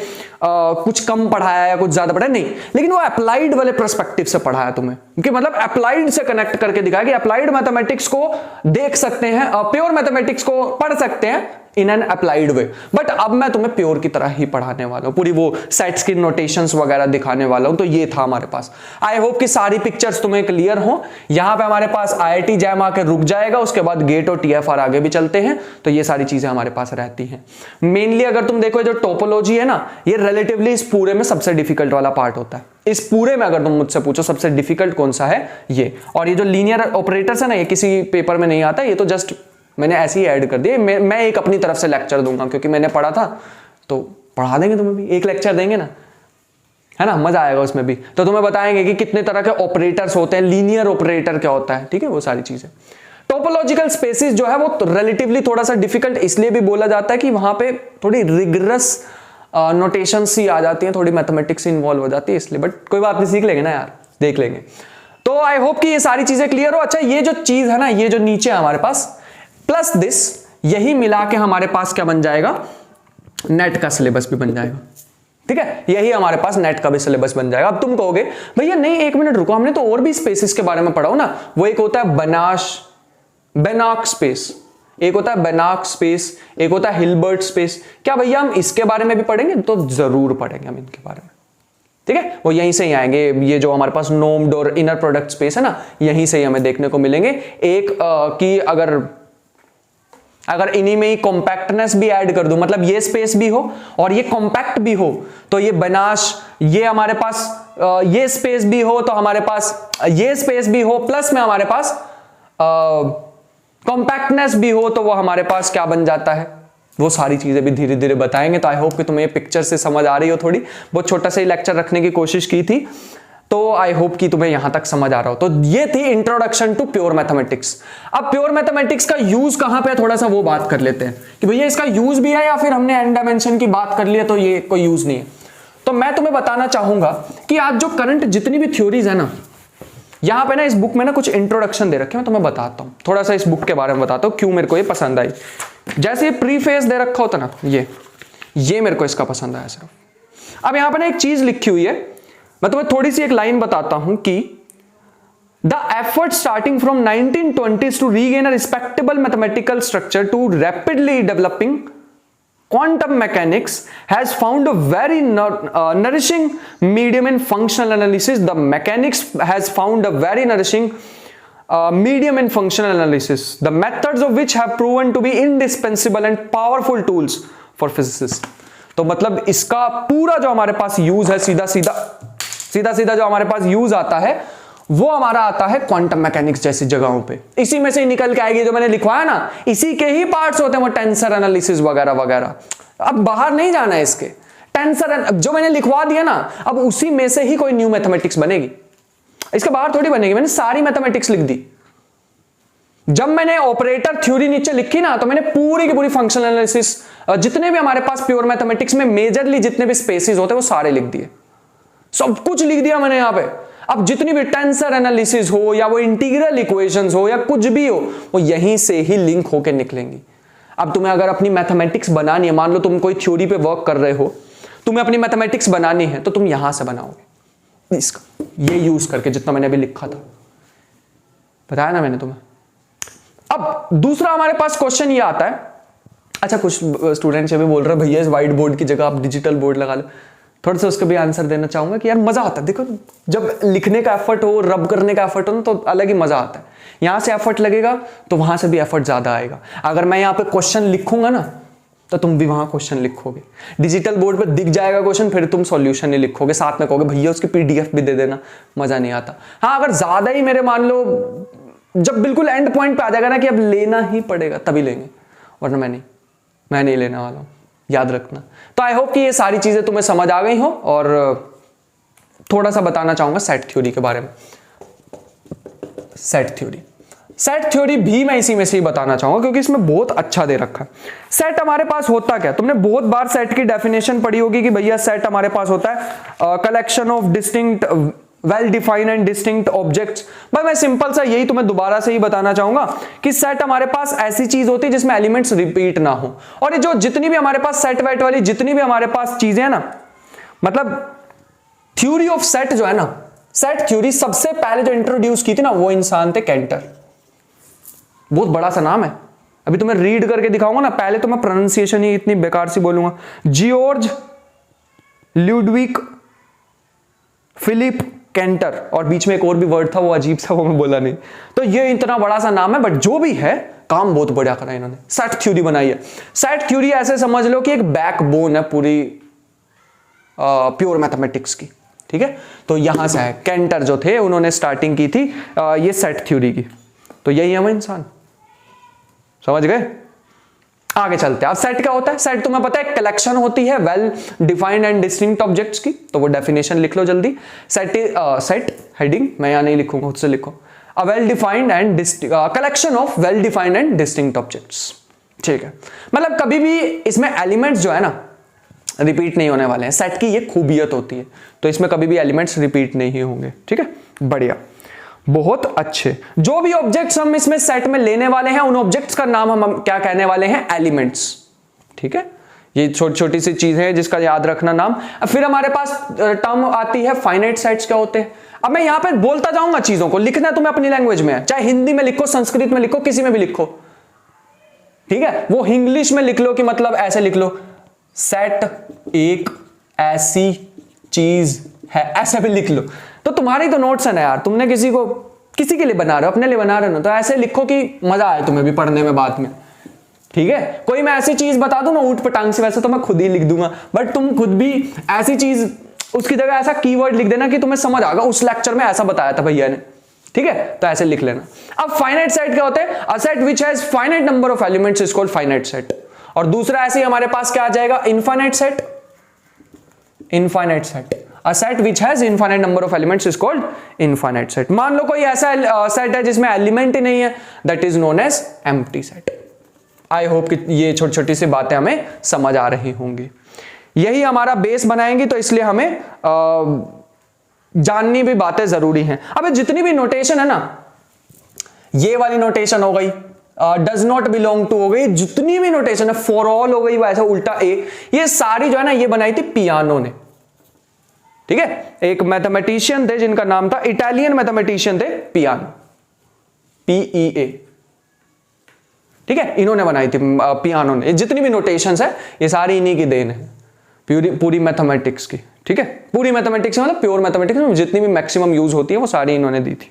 A: कुछ कम पढ़ाया या कुछ ज्यादा पढ़ाया, नहीं, लेकिन वो अप्लाइड वाले पर्सपेक्टिव से पढ़ाया तुम्हें, कि मतलब अप्लाइड से कनेक्ट करके दिखाया कि अप्लाइड मैथमेटिक्स को देख सकते हैं, प्योर मैथमेटिक्स को पढ़ सकते हैं in an applied way. But अब मैं तुम्हें प्योर की तरह ही पढ़ाने वाला हूं, पूरी वो सेट्स की नोटेशंस वगैरह दिखाने वाला हूं। तो ये था हमारे पास। आई होप कि सारी पिक्चर्स तुम्हें क्लियर हो। यहां पे हमारे पास IIT जैम आके रुक जाएगा, उसके बाद गेट और TFR आगे भी चलते हैं, तो ये सारी चीजें हमारे पास रहती हैं। मेनली अगर तुम देखो जो टोपोलॉजी है ना, ये रिलेटिवली इस पूरे में सबसे डिफिकल्ट वाला पार्ट होता है। इस पूरे में अगर तुम मुझसे पूछो सबसे डिफिकल्ट कौन सा है, ये। और ये जो लीनियर ऑपरेटर्स है ना, ये किसी पेपर में नहीं आता, ये तो जस्ट मैंने ऐसे ही ऐड कर दिया। मैं एक अपनी तरफ से लेक्चर दूंगा क्योंकि मैंने पढ़ा था, तो पढ़ा देंगे तुम्हें भी, एक लेक्चर देंगे ना, है ना, मजा आएगा उसमें भी। तो तुम्हें बताएंगे कि कितने तरह के ऑपरेटर्स होते हैं, लीनियर ऑपरेटर क्या होता है, ठीक है, वो सारी चीजें। टोपोलॉजिकल स्पेसिस जो है वो रिलेटिवली थोड़ा सा डिफिकल्ट इसलिए भी बोला जाता है कि वहां पे थोड़ी रिगरस नोटेशंस ही आ जाती हैं, थोड़ी मैथमेटिक्स इन्वॉल्व हो जाती है इसलिए, बट कोई बात नहीं, सीख लेंगे ना यार, देख लेंगे। तो आई होप कि ये सारी चीजें क्लियर हो। अच्छा, ये जो चीज है ना, ये जो नीचे है हमारे पास प्लस दिस, यही मिला के हमारे पास क्या बन जाएगा, नेट का सिलेबस भी बन जाएगा। ठीक है, यही हमारे पास नेट का भी सिलेबस बन जाएगा। अब तुम कहोगे भैया नहीं, 1 मिनट रुको, हमने तो और भी स्पेसिस के बारे में पढ़ा हो ना। वो एक होता है बेनाक स्पेस, एक होता है बेनाक स्पेस, एक होता है हिल्बर्ट स्पेस। क्या भैया हम इसके बारे में भी पढ़ेंगे? तो जरूर पढ़ेंगे हम इनके बारे में। ठीक है, वो यहीं से ही आएंगे। ये जो हमारे पास नोम्ड और इनर प्रोडक्ट स्पेस है ना, यहीं से ही हमें देखने को मिलेंगे। एक कि अगर इन्हीं में ही कॉम्पैक्टनेस भी ऐड कर दूं, मतलब ये स्पेस भी हो और ये कॉम्पैक्ट भी हो, तो ये बनाश, ये हमारे पास ये स्पेस भी हो, तो हमारे पास ये स्पेस भी हो, प्लस में हमारे पास कॉम्पैक्टनेस भी हो, तो वो हमारे पास क्या बन जाता है, वो सारी चीजें भी धीरे धीरे बताएंगे। तो आई होप कि तुम्हें ये पिक्चर से समझ आ रही हो। थोड़ी बहुत छोटा सा ही लेक्चर रखने की कोशिश की थी, तो आई होप कि तुम्हें यहां तक समझ आ रहा हो। तो ये थी इंट्रोडक्शन टू प्योर मैथमेटिक्स। अब प्योर मैथमेटिक्स का यूज कहां पे है, थोड़ा सा वो बात कर लेते हैं कि भैया इसका यूज भी है या फिर हमने एन डायमेंशन की बात कर ली है तो ये कोई यूज नहीं है। तो मैं तुम्हें बताना चाहूंगा कि आज जो करंट जितनी भी थ्योरीज है ना, यहां पे ना इस बुक में ना कुछ इंट्रोडक्शन दे रखे, मैं तुम्हें बताता हूं थोड़ा सा इस बुक के बारे में बताता हूं क्यों मेरे को ये पसंद आई। जैसे प्रीफेस दे रखा होता ना, ये मेरे को इसका पसंद आया सिर्फ। अब यहां पे ना एक चीज लिखी हुई है, मैं तुम्हें थोड़ी सी एक लाइन बताता हूं कि the effort starting from 1920s to regain a respectable mathematical structure to rapidly developing quantum mechanics has found a very nourishing medium in functional analysis. The mechanics has found a very nourishing medium in functional analysis, the methods of which have proven to be indispensable and powerful tools for physicists. तो मतलब इसका पूरा जो हमारे पास use है, सीधा सीधा जो हमारे पास यूज आता है, वो हमारा आता है क्वांटम मैकेनिक्स जैसी जगहों पे। इसी में से ही निकल के आएगी, जो मैंने लिखवाया ना, इसी के ही पार्ट्स होते हैं वो टेंसर एनालिसिस वगैरह वगैरह। अब बाहर नहीं जाना है इसके, टेंसर जो मैंने लिखवा दिया ना, अब उसी में से ही कोई न्यू मैथमेटिक्स बनेगी, इसके बाहर थोड़ी बनेगी। मैंने सारी मैथमेटिक्स लिख दी। जब मैंने ऑपरेटर थ्योरी नीचे लिखी ना, तो मैंने पूरी की पूरी फंक्शनल एनालिसिस, जितने भी हमारे पास प्योर मैथमेटिक्स में मेजरली जितने भी स्पेसिस होते हैं वो सारे लिख दिए, सब कुछ लिख दिया मैंने यहां पे। अब जितनी भी टेंसर एनालिसिस हो या वो इंटीग्रल इक्वेशंस हो या कुछ भी हो, वो यहीं से ही लिंक होकर निकलेंगी। अब तुम्हें अगर अपनी मैथमेटिक्स बनानी है, मान लो तुम कोई थ्योरी पे वर्क कर रहे हो, तुम्हें अपनी मैथमेटिक्स बनानी है, तो तुम यहां से बनाओगे, इसका ये यूज करके, जितना मैंने अभी लिखा था, बताया ना मैंने तुम्हें। अब दूसरा हमारे पास क्वेश्चन ये आता है, अच्छा कुछ स्टूडेंट्स ये भी बोल रहे हैं भैया इस व्हाइट बोर्ड की जगह आप डिजिटल बोर्ड लगा लो, थोड़ा सा उसका भी आंसर देना चाहूंगा कि यार मजा आता है। देखो जब लिखने का एफर्ट हो, रब करने का एफर्ट हो ना, तो अलग ही मजा आता है। यहां से एफर्ट लगेगा तो वहां से भी एफर्ट ज्यादा आएगा। अगर मैं यहाँ पे क्वेश्चन लिखूंगा ना तो तुम भी वहां क्वेश्चन लिखोगे, डिजिटल बोर्ड पे दिख जाएगा क्वेश्चन, फिर तुम सॉल्यूशन नहीं लिखोगे, साथ में कहोगे भैया उसकी पीडीएफ भी दे देना, मजा नहीं आता। हाँ अगर ज्यादा ही मेरे मान लो जब बिल्कुल एंड पॉइंट पे आ जाएगा ना कि अब लेना ही पड़ेगा तभी लेंगे, वरना मैं नहीं लेने वाला हूं, याद रखना। तो आई होप कि ये सारी चीजें तुम्हें समझ आ गई हो। और थोड़ा सा बताना चाहूंगा सेट थ्योरी के बारे में। सेट थ्योरी भी मैं इसी में से ही बताना चाहूंगा क्योंकि इसमें बहुत अच्छा दे रखा है। सेट हमारे पास होता क्या, तुमने बहुत बार सेट की डेफिनेशन पढ़ी होगी कि भैया सेट हमारे पास होता है collection of distinct well defined and distinct objects. भाई मैं सिंपल सा यही तुम्हें दोबारा से ही बताना चाहूंगा कि सेट हमारे पास ऐसी चीज होती है जिसमें एलिमेंट्स रिपीट ना हो। और ये जो जितनी भी हमारे पास सेट वेट वाली जितनी भी हमारे पास चीजें हैं ना, मतलब थ्योरी ऑफ सेट जो है ना, सेट थ्योरी सबसे पहले जो इंट्रोड्यूस की थी ना वो इंसान थे कैंटर। बहुत बड़ा सा नाम है, अभी तुम्हें रीड करके दिखाऊंगा ना, पहले तो मैं प्रोनाउंसिएशन ही इतनी बेकार सी बोलूंगा, जियोर्ज ल्यूडविक फिलिप कैंटर, और बीच में एक और भी वर्ड था वो अजीब सा, वो मैं बोला नहीं। तो ये इतना बड़ा सा नाम है, बट जो भी है काम बहुत बढ़िया करा इन्होंने, सेट थ्योरी बनाई है। सेट थ्योरी ऐसे समझ लो कि एक बैकबोन है पूरी प्योर मैथमेटिक्स की, ठीक है। तो यहां से है, कैंटर जो थे उन्होंने स्टार्टिंग की थी ये सेट थ्योरी की। तो यही है वो इंसान, समझ गए। आगे चलते हैं। अब सेट क्या होता है, सेट तुम्हें पता है कलेक्शन होती है well defined and distinct objects की, तो वो डेफिनेशन लिख लो जल्दी। सेट हेडिंग मैं यहां नहीं लिखूंगा, खुद से लिखो, a well defined and collection of well defined and distinct objects, ठीक है। मतलब कभी भी इसमें एलिमेंट्स जो है ना रिपीट नहीं होने वाले हैं, सेट की ये खूबियत होती है, तो इसमें कभी भी एलिमेंट्स रिपीट नहीं होंगे, ठीक है। बढ़िया, बहुत अच्छे। जो भी ऑब्जेक्ट्स हम इसमें सेट में लेने वाले हैं उन ऑब्जेक्ट्स का नाम हम क्या कहने वाले हैं, एलिमेंट्स, ठीक है। ये छोटी छोटी सी चीज है जिसका याद रखना नाम। फिर हमारे पास टर्म आती है फाइनाइट सेट्स क्या होते हैं। अब मैं यहां पे बोलता जाऊंगा चीजों को, लिखना तुम्हें अपनी लैंग्वेज में है, चाहे हिंदी में लिखो, संस्कृत में लिखो, किसी में भी लिखो, ठीक है। वो इंग्लिश में लिख लो कि मतलब ऐसे लिख लो, सेट एक ऐसी चीज है, ऐसे भी लिख लो। तो तुम्हारी तो नोट्स है ना यार, तुमने किसी के लिए बना रहे हो, अपने लिए बना रहे हो ना, तो ऐसे लिखो कि मजा आए तुम्हें भी पढ़ने में बाद में, ठीक है। कोई मैं ऐसी चीज बता दूं ना ऊट पटांग से, वैसे तो मैं खुद ही लिख दूंगा, बट तुम खुद भी ऐसी चीज उसकी जगह ऐसा कीवर्ड लिख देना कि तुम्हें समझ आएगा उस लेक्चर में ऐसा बताया था भैया ने, ठीक है। तो ऐसे लिख लेना। अब फाइनाइट सेट क्या होते हैं, a set which has finite number of elements is called finite set. और दूसरा ऐसे ही हमारे पास क्या आ जाएगा, infinite set. Infinite set, a set which has infinite number of elements is called infinite set. मान लो कोई ऐसा सेट है जिसमें एलिमेंट ही नहीं है, that is known as empty set. I hope कि ये छोटी छोटी सी बातें हमें समझ आ रही होंगी। यही हमारा बेस बनाएंगी, तो इसलिए हमें जाननी भी बातें जरूरी हैं। अब जितनी भी नोटेशन है ना, ये वाली नोटेशन हो गई, डज नॉट बिलोंग टू हो गई, जितनी भी नोटेशन है, फॉर ऑल हो गई, वैसे उल्टा ए, ये सारी जो है ना ये बनाई थी पियानो ने, ठीक है। एक मैथमेटिशियन थे जिनका नाम था, इटालियन मैथमेटिशियन थे, पियानो, PEA, ठीक है। इन्होंने बनाई थी पियानो ने। जितनी भी नोटेशंस है ये सारी इन्हीं की देन है, पूरी मैथमेटिक्स की, ठीक है। पूरी मैथमेटिक्स मतलब प्योर मैथमेटिक्स में जितनी भी मैक्सिमम यूज होती है वो सारी इन्होंने दी थी।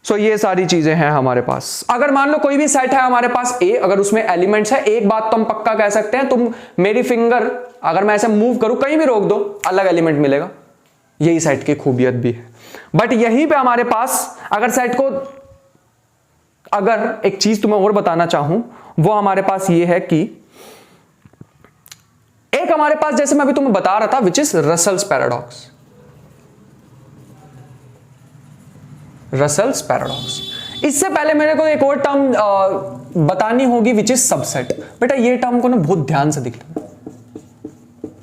A: सो ये सारी चीजें हैं हमारे पास। अगर मान लो कोई भी सेट है हमारे पास ए, अगर उसमें एलिमेंट्स है, एक बात तो हम पक्का कह सकते हैं, तुम मेरी फिंगर अगर मैं ऐसे मूव करूं कहीं भी रोक दो अलग एलिमेंट मिलेगा, यही सेट की खूबियत भी है। बट यहीं पे हमारे पास अगर सेट को, अगर एक चीज तुम्हें और बताना चाहूं वो हमारे पास ये है कि एक हमारे पास, जैसे मैं अभी तुम्हें बता रहा था, which is Russell's paradox. Russell's paradox. इससे पहले मेरे को एक और टर्म बतानी होगी विच इज सबसेट। बेटा ये टर्म को ना बहुत ध्यान से देख लेना।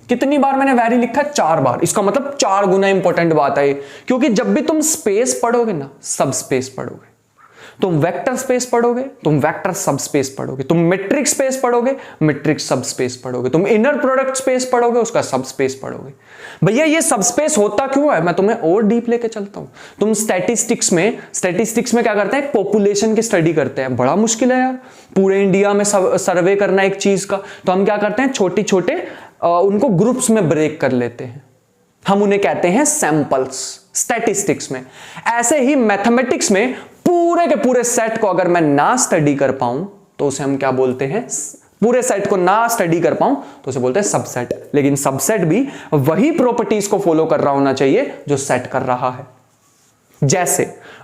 A: कितनी बार मैंने वेरी लिखा है, 4 बार। इसका मतलब 4 गुना इंपॉर्टेंट बात है, क्योंकि जब भी तुम स्पेस पढ़ोगे ना, सब स्पेस पढ़ोगे, तुम वेक्टर स्पेस पढ़ोगे, तुम वेक्टर सब स्पेस पढ़ोगे, तुम मैट्रिक स्पेस पढ़ोगे, मैट्रिक सब स्पेस पढ़ोगे, तुम इनर प्रोडक्ट स्पेस पढ़ोगे, उसका सब स्पेस पढ़ोगे। भैया ये सब स्पेस होता क्यों है, मैं तुम्हें और डीप लेके चलता हूं। तुम स्टैटिस्टिक्स में क्या करते हैं, पॉपुलेशन की स्टडी करते हैं। बड़ा मुश्किल है यार, पूरे इंडिया में सर्वे करना एक चीज का। तो हम क्या करते हैं, छोटे छोटे उनको ग्रुप्स में ब्रेक कर लेते हैं, हम उन्हें कहते हैं सैंपल्स स्टैटिस्टिक्स में। ऐसे ही मैथमेटिक्स में पूरे के पूरे सेट को अगर मैं ना स्टडी कर पाऊं तो उसे हम क्या बोलते हैं, पूरे सेट को ना स्टडी कर पाऊं तो उसे बोलते हैं सबसेट। लेकिन सबसेट भी वही प्रॉपर्टीज को फॉलो कर रहा होना चाहिए जो सेट कर रहा है। जैसे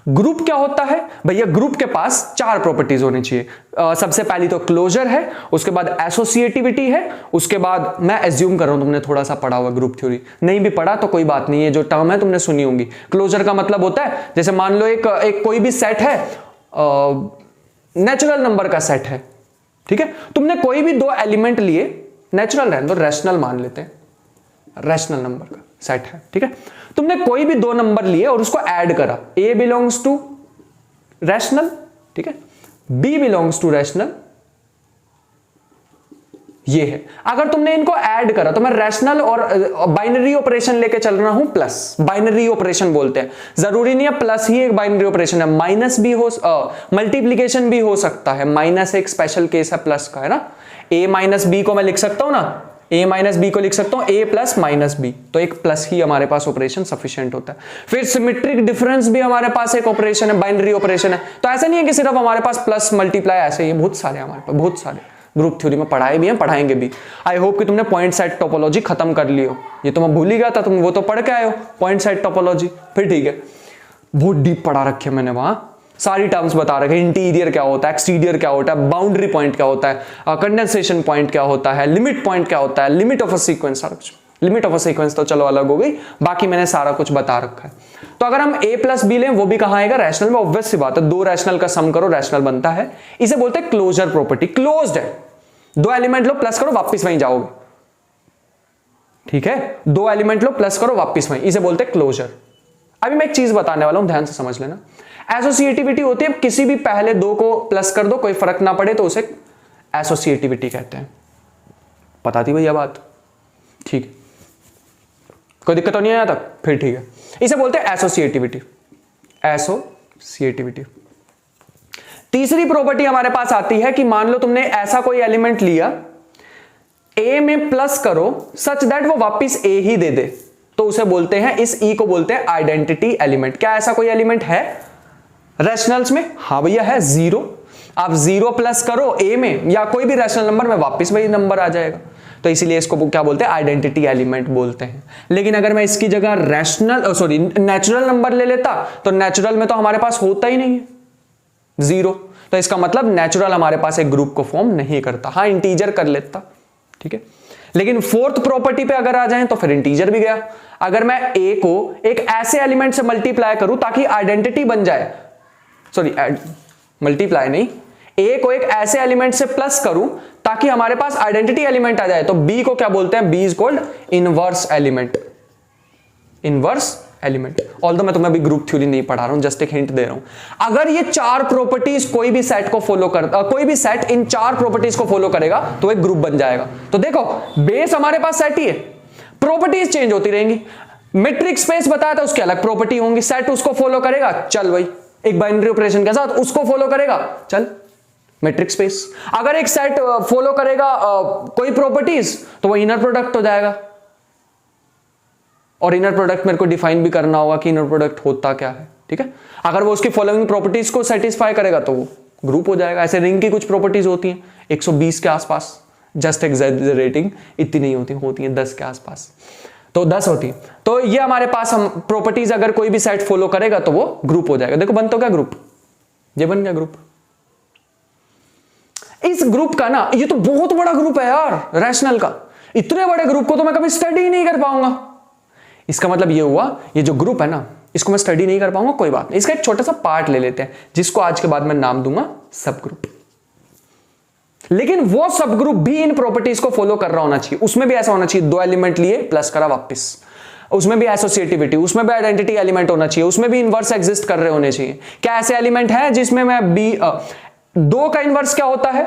A: ग्रुप क्या होता है भैया, ग्रुप के पास 4 प्रॉपर्टीज होनी चाहिए। सबसे पहली तो क्लोजर है, उसके बाद एसोसिएटिविटी है, उसके बाद मैं एज्यूम कर रहा हूं तुमने थोड़ा सा पढ़ा हुआ ग्रुप थ्योरी, नहीं भी पढ़ा तो कोई बात नहीं है, जो टर्म है तुमने सुनी होगी। क्लोजर का मतलब होता है, जैसे मान लो एक कोई भी सेट है, नेचुरल नंबर का सेट है, ठीक है, तुमने कोई भी 2 एलिमेंट लिए, नेचुरल रहने दो, रैशनल मान लेते हैं, रैशनल नंबर का सेट है, ठीक है, तुमने कोई भी 2 नंबर लिए और उसको ऐड करा, a बिलोंग्स टू रैशनल, ठीक है, b बिलोंग्स टू रैशनल, ये है। अगर तुमने इनको ऐड करा तो मैं रैशनल और बाइनरी ऑपरेशन लेके चल रहा हूं, प्लस बाइनरी ऑपरेशन बोलते हैं, जरूरी नहीं है प्लस ही एक बाइनरी ऑपरेशन है, माइनस भी हो, मल्टीप्लीकेशन भी हो सकता है, माइनस एक स्पेशल केस है प्लस का, है ना। a माइनस बी को मैं लिख सकता हूं ना, a माइनस बी को लिख सकता हूं a प्लस माइनस बी, तो एक प्लस ही हमारे पास ऑपरेशन सफिशिएंट होता है। फिर सिमेट्रिक डिफरेंस भी हमारे पास एक ऑपरेशन है, बाइनरी ऑपरेशन है। तो ऐसा नहीं है कि सिर्फ हमारे पास प्लस मल्टीप्लाई, ऐसे ही बहुत सारे हमारे पास, बहुत सारे ग्रुप थ्योरी में पढ़ाए भी हैं, पढ़ाएंगे भी। आई होप कि तुमने पॉइंट सेट टोपोलॉजी खत्म कर ली हो, ये तो मैं भूल ही गया था, तुम वो तो पढ़ के आए हो पॉइंट सेट टोपोलॉजी, फिर ठीक है, बहुत डीप पढ़ा रखे मैंने वहां, सारी टर्म्स बता रखे, इंटीरियर क्या होता है, एक्सटीरियर क्या होता है, बाउंड्री पॉइंट क्या होता है, कंडेंसेशन पॉइंट क्या होता है, लिमिट पॉइंट क्या होता है, लिमिट ऑफ अ सीक्वेंस, सारा कुछ। लिमिट ऑफ अ सीक्वेंस तो चलो अलग हो गई, बाकी मैंने सारा कुछ बता रखा है। तो अगर हम a प्लस बी लें, वो भी कहां आएगा, रैशनल में, ऑब्वियस सी बात है, 2 रैशनल का सम करो रैशनल बनता है, इसे बोलते हैं क्लोजर प्रॉपर्टी। क्लोज्ड है, 2 एलिमेंट लो प्लस करो वापिस वहीं जाओगे, ठीक है, 2 एलिमेंट लो प्लस करो वापिस वहीं, इसे बोलते हैं क्लोजर। अभी मैं एक चीज बताने वाला हूं, ध्यान से समझ लेना। एसोसिएटिविटी होती है, किसी भी पहले 2 को प्लस कर दो, कोई फर्क ना पड़े, तो उसे एसोसिएटिविटी कहते हैं। पता थी भैया बात, ठीक, कोई दिक्कत तो नहीं आया तक, फिर ठीक है, इसे बोलते हैं एसोसिएटिविटी। एसोसिएटिविटी। तीसरी प्रॉपर्टी हमारे पास आती है कि मान लो तुमने ऐसा कोई एलिमेंट लिया, a में प्लस करो सच दैट वो वापिस a ही दे दे, तो उसे बोलते हैं, इस e को बोलते हैं आइडेंटिटी एलिमेंट। क्या ऐसा कोई एलिमेंट है रैशनल्स में? हाँ भैया है, 0। आप 0 प्लस करो a में या कोई भी रैशनल नंबर में, वापस वही नंबर आ जाएगा, तो इसीलिए इसको क्या बोलते हैं, आइडेंटिटी एलिमेंट बोलते हैं। लेकिन अगर मैं इसकी जगह नेचुरल नंबर ले लेता, तो नेचुरल में तो हमारे पास होता ही नहीं है 0, तो इसका मतलब नेचुरल हमारे पास एक ग्रुप को फॉर्म नहीं करता। हाँ इंटीजर कर लेता, ठीक है, लेकिन 4th प्रॉपर्टी पे अगर आ जाएं तो फिर इंटीजर भी गया। अगर मैं a को एक ऐसे एलिमेंट से मल्टीप्लाई करूं ताकि आइडेंटिटी बन जाए, सॉरी मल्टीप्लाई नहीं, a को एक ऐसे एलिमेंट से प्लस करूं ताकि हमारे पास आइडेंटिटी एलिमेंट आ जाए, तो b को क्या बोलते हैं, b is called inverse element. Inverse element, although मैं तुम्हें अभी ग्रुप थ्योरी नहीं पढ़ा रहा हूं, जस्ट एक हिंट दे रहा हूं। अगर ये 4 प्रॉपर्टीज कोई भी सेट को फॉलो करता, कोई भी सेट इन 4 प्रॉपर्टीज को फॉलो करेगा तो एक ग्रुप बन जाएगा। तो देखो बेस हमारे पास सेट ही है, प्रॉपर्टीज चेंज होती रहेंगी। मैट्रिक्स स्पेस बताया था, उसकी अलग प्रॉपर्टी होंगी, सेट उसको फॉलो करेगा, चल भाई एक बाइनरी ऑपरेशन के साथ उसको फॉलो करेगा, चल मैट्रिक्स स्पेस। अगर एक सेट फॉलो करेगा कोई प्रॉपर्टीज, तो वो इनर प्रोडक्ट हो जाएगा। और इनर प्रोडक्ट मेरे को डिफाइन भी करना होगा कि इनर प्रोडक्ट होता क्या है, ठीक है। अगर वो उसकी फॉलोइंग प्रॉपर्टीज को सेटिस्फाई करेगा तो वो ग्रुप हो जाएगा। ऐसे रिंग की कुछ प्रॉपर्टीज होती हैं 120 के आसपास, जस्ट एग्जैजरेटिंग, इतनी नहीं होती हैं 10 के आसपास, तो 10 होती है। तो ये हमारे पास हम प्रॉपर्टीज अगर कोई भी सेट फॉलो करेगा तो वो ग्रुप हो जाएगा। देखो बन तो क्या ग्रुप, ये बन गया ग्रुप। इस ग्रुप का ना, ये तो बहुत बड़ा ग्रुप है यार रैशनल का, इतने बड़े ग्रुप को तो मैं कभी स्टडी ही नहीं कर पाऊंगा। इसका मतलब ये हुआ, ये जो ग्रुप है ना, इसको मैं स्टडी नहीं कर पाऊंगा, कोई बात नहीं, इसका एक छोटा सा पार्ट ले लेते हैं जिसको आज के बाद मैं नाम दूंगा सब ग्रुप। लेकिन वो सब ग्रुप भी इन प्रॉपर्टीज को फॉलो कर रहा होना चाहिए, उसमें भी ऐसा होना चाहिए 2 एलिमेंट लिए प्लस करा वापस। उसमें भी एसोसिएटिविटी, उसमें भी आइडेंटिटी एलिमेंट होना चाहिए, उसमें भी इनवर्स एग्जिस्ट कर रहे होने चाहिए। क्या ऐसे एलिमेंट है जिसमें मैं दो का इनवर्स क्या होता है?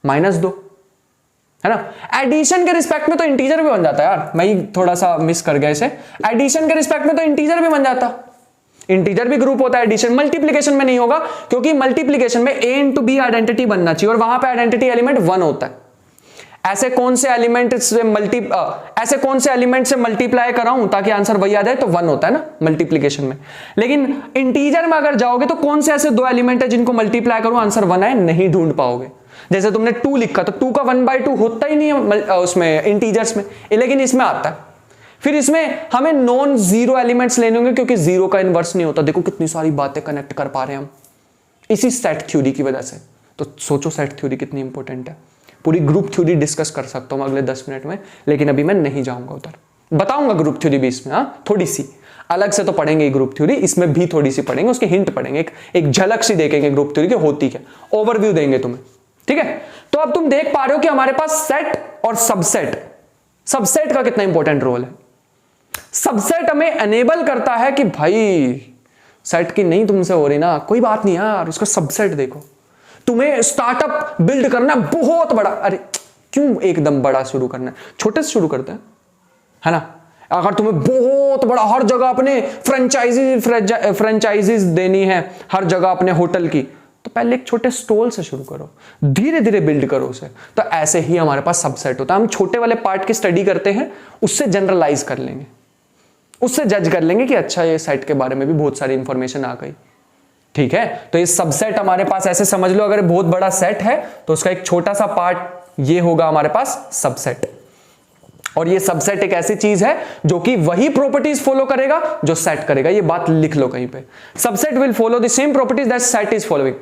A: -2, है ना। एडिशन के रिस्पेक्ट में तो इंटीजर भी बन जाता है यार, मैं ही थोड़ा सा मिस कर गया इसे। एडिशन के रिस्पेक्ट में तो इंटीजर भी बन जाता, इंटीजर भी ग्रुप होता है एडिशन। मल्टीप्लिकेशन में नहीं होगा, क्योंकि मल्टीप्लिकेशन में a इंटू बी आइडेंटिटी बनना चाहिए और वहां पे आइडेंटिटी एलिमेंट 1 होता है। ऐसे कौन से एलिमेंट से मल्टीप्लाई कराऊं ताकि आंसर वही आ जाए? तो 1 होता है ना मल्टीप्लिकेशन में। लेकिन इंटीजर में अगर जाओगे तो कौन से ऐसे 2 एलिमेंट है जिनको मल्टीप्लाई करूं आंसर 1 आए? नहीं ढूंढ पाओगे। जैसे तुमने 2 लिखा तो 2 का 1/2 होता ही नहीं है उसमें इंटीजर्स में, लेकिन इसमें आता है। फिर इसमें हमें नॉन जीरो एलिमेंट्स लेने होंगे क्योंकि जीरो का इनवर्स नहीं होता। देखो कितनी सारी बातें कनेक्ट कर पा रहे हैं हम इसी सेट थ्योरी की वजह से। तो सोचो सेट थ्योरी कितनी इंपॉर्टेंट है। पूरी ग्रुप थ्योरी डिस्कस कर सकता हूं अगले 10 मिनट में, लेकिन अभी मैं नहीं जाऊंगा उधर। बताऊंगा ग्रुप थ्योरी भी इसमें, हाँ थोड़ी सी अलग से तो पढ़ेंगे ग्रुप थ्योरी, इसमें भी थोड़ी सी पढ़ेंगे, उसके हिंट पढ़ेंगे, एक झलक सी देखेंगे ग्रुप थ्योरी की होती क्या, ओवरव्यू देंगे तुम्हें, ठीक है। तो अब तुम देख पा रहे हो कि हमारे पास सेट और सबसेट, सबसेट का कितना इंपॉर्टेंट रोल है। सबसेट हमें एनेबल करता है कि भाई सेट की नहीं तुमसे हो रही ना, कोई बात नहीं यार, उसका सबसेट देखो। तुम्हें स्टार्टअप बिल्ड करना एक बड़ा, अरे क्यों एकदम बड़ा शुरू करना है, छोटे से शुरू करते हैं, है ना। अगर तुम्हें बहुत बड़ा हर जगह अपने फ्रेंचाइजीज देनी है, हर जगह अपने होटल की, तो पहले एक छोटे स्टॉल से शुरू करो, धीरे धीरे बिल्ड करो उसे। तो ऐसे ही हमारे पास सबसेट होता है। हम छोटे वाले पार्ट की स्टडी करते हैं, उससे जनरलाइज कर लेंगे, उससे जज कर लेंगे कि अच्छा ये सेट के बारे में भी बहुत सारी इंफॉर्मेशन आ गई, ठीक है। तो ये सबसेट हमारे पास ऐसे समझ लो, अगर बहुत बड़ा सेट है तो उसका एक छोटा सा पार्ट ये होगा हमारे पास सबसेट। और ये सबसेट एक ऐसी चीज है जो कि वही प्रॉपर्टीज फॉलो करेगा जो सेट करेगा। ये बात लिख लो कहीं पे, subset will follow the same properties that set is following.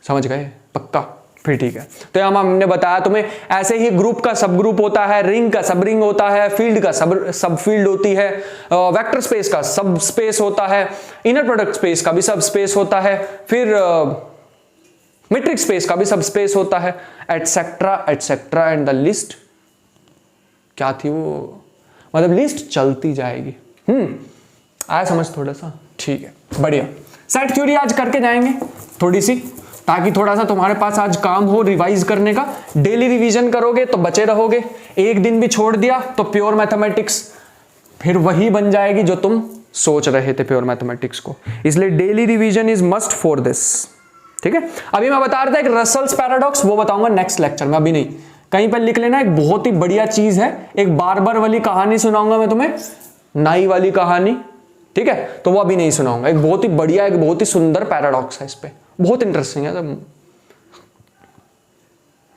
A: समझ गए? पक्का? फिर ठीक है। तो हमने बताया तुम्हें, ऐसे ही ग्रुप का सब ग्रुप होता है, रिंग का सब रिंग होता है, फील्ड का सब फील्ड होती है, वेक्टर स्पेस का सब स्पेस होता है, इनर प्रोडक्ट स्पेस का भी सब स्पेस होता है, फिर मैट्रिक्स स्पेस का भी सब स्पेस होता है, etcetera etcetera. And the list क्या थी वो, मतलब लिस्ट चलती जाएगी। आया समझ थोड़ा सा? ठीक है, बढ़िया। सेट थ्योरी आज करके जाएंगे थोड़ी सी, ताकि थोड़ा सा तुम्हारे पास आज काम हो रिवाइज करने का। डेली रिवीजन करोगे तो बचे रहोगे, एक दिन भी छोड़ दिया तो प्योर मैथमेटिक्स फिर वही बन जाएगी जो तुम सोच रहे थे प्योर मैथमेटिक्स को। इसलिए daily revision is must for this, ठीक है। अभी मैं बता रहा था एक रसल्स पैराडॉक्स, वो बताऊंगा नेक्स्ट लेक्चर में, अभी नहीं। कहीं पर लिख लेना, एक बहुत ही बढ़िया चीज है, एक बार्बर वाली कहानी सुनाऊंगा मैं तुम्हें, नाई वाली कहानी, ठीक है। तो वो अभी नहीं सुनाऊंगा, एक बहुत ही बढ़िया, एक बहुत ही सुंदर पैराडॉक्स है, इस पे बहुत इंटरेस्टिंग है,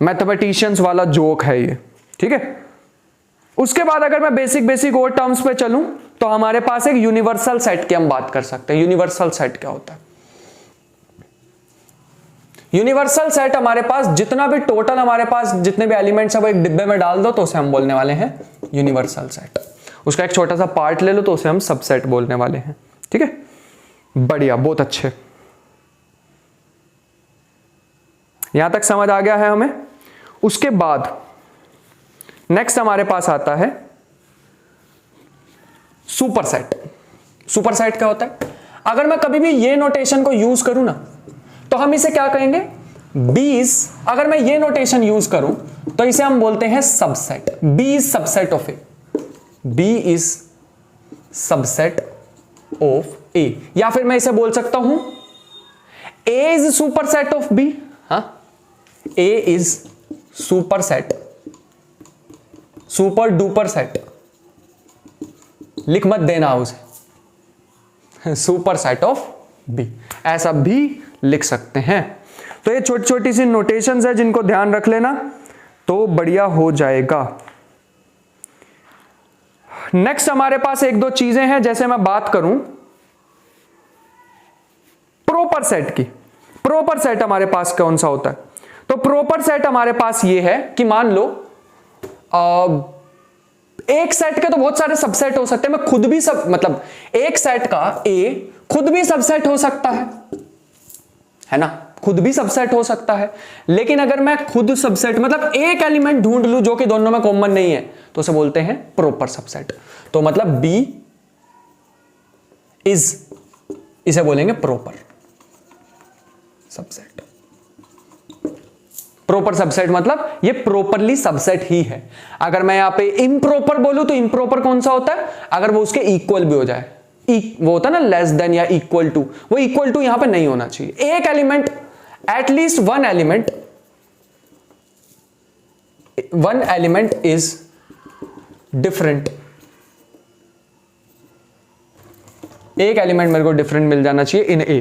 A: मैथमेटिशियंस वाला जोक है ये, ठीक है। उसके बाद अगर मैं बेसिक और टर्म्स पे चलूं तो हमारे पास एक यूनिवर्सल सेट की हम बात कर सकते हैं। यूनिवर्सल सेट क्या होता है? यूनिवर्सल सेट हमारे पास जितना भी टोटल हमारे पास जितने भी एलिमेंट्स है वो एक डिब्बे में डाल दो तो उसे हम बोलने वाले हैं यूनिवर्सल सेट। उसका एक छोटा सा पार्ट ले लो तो उसे हम सबसेट बोलने वाले हैं, ठीक है। बढ़िया, बहुत अच्छे, यहां तक समझ आ गया है हमें। उसके बाद नेक्स्ट हमारे पास आता है सुपरसेट। सुपरसेट क्या होता है? अगर मैं कभी भी ये नोटेशन को यूज करूं ना तो हम इसे क्या कहेंगे? 20। अगर मैं ये नोटेशन यूज करूं तो इसे हम बोलते हैं subset. B is subset of A, B is subset of A. या फिर मैं इसे बोल सकता हूं A is superset of B. हाँ, A is superset, super duper set, लिख मत देना उसे, सुपरसेट ऑफ बी, ऐसा भी लिख सकते हैं। तो ये छोटी छोटी सी नोटेशंस है जिनको ध्यान रख लेना तो बढ़िया हो जाएगा। नेक्स्ट हमारे पास एक दो चीजें हैं, जैसे मैं बात करूं प्रॉपर सेट की। प्रॉपर सेट हमारे पास कौन सा होता है? तो प्रॉपर सेट हमारे पास ये है कि मान लो एक सेट के तो बहुत सारे सबसेट हो सकते हैं। मैं खुद भी मतलब एक सेट का ए खुद भी सबसेट हो सकता है ना, खुद भी सबसेट हो सकता है, लेकिन अगर मैं खुद सबसेट मतलब एक एलिमेंट ढूंढ लूं जो कि दोनों में कॉमन नहीं है तो उसे बोलते हैं प्रॉपर सबसेट। तो मतलब B इसे बोलेंगे प्रॉपर सबसेट। प्रॉपर सबसेट मतलब ये प्रॉपरली सबसेट ही है। अगर मैं यहां पे इम्प्रॉपर बोलूं तो इम्प्रॉपर कौन सा होता है, अगर वो उसके इक्वल भी हो जाए, वो होता है ना लेस देन या इक्वल टू, वो इक्वल टू यहां पे नहीं होना चाहिए। एक element at least one element is different, एक एलिमेंट मेरे को डिफरेंट मिल जाना चाहिए इन ए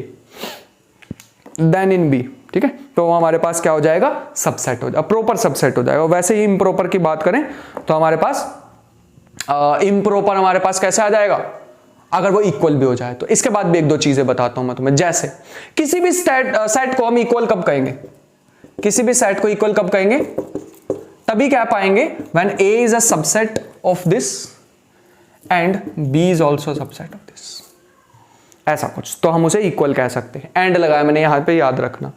A: देन इन बी, ठीक है, तो हमारे पास क्या हो जाएगा, सबसेट हो जाएगा, प्रॉपर सबसेट हो जाएगा। वैसे ही इम्प्रॉपर की बात करें तो हमारे पास इम्प्रॉपर हमारे पास कैसे आ जाएगा, अगर वो इक्वल भी हो जाए। तो इसके बाद भी एक दो चीजें बताता हूं मैं तुम्हें, जैसे किसी भी सेट को हम इक्वल कब कहेंगे, किसी भी सेट को इक्वल कब कहेंगे, तभी कह पाएंगे when A is a subset of this and B is also subset of this, ऐसा कुछ, तो हम उसे इक्वल कह सकते हैं। एंड लगाया मैंने यहां पे, याद रखना,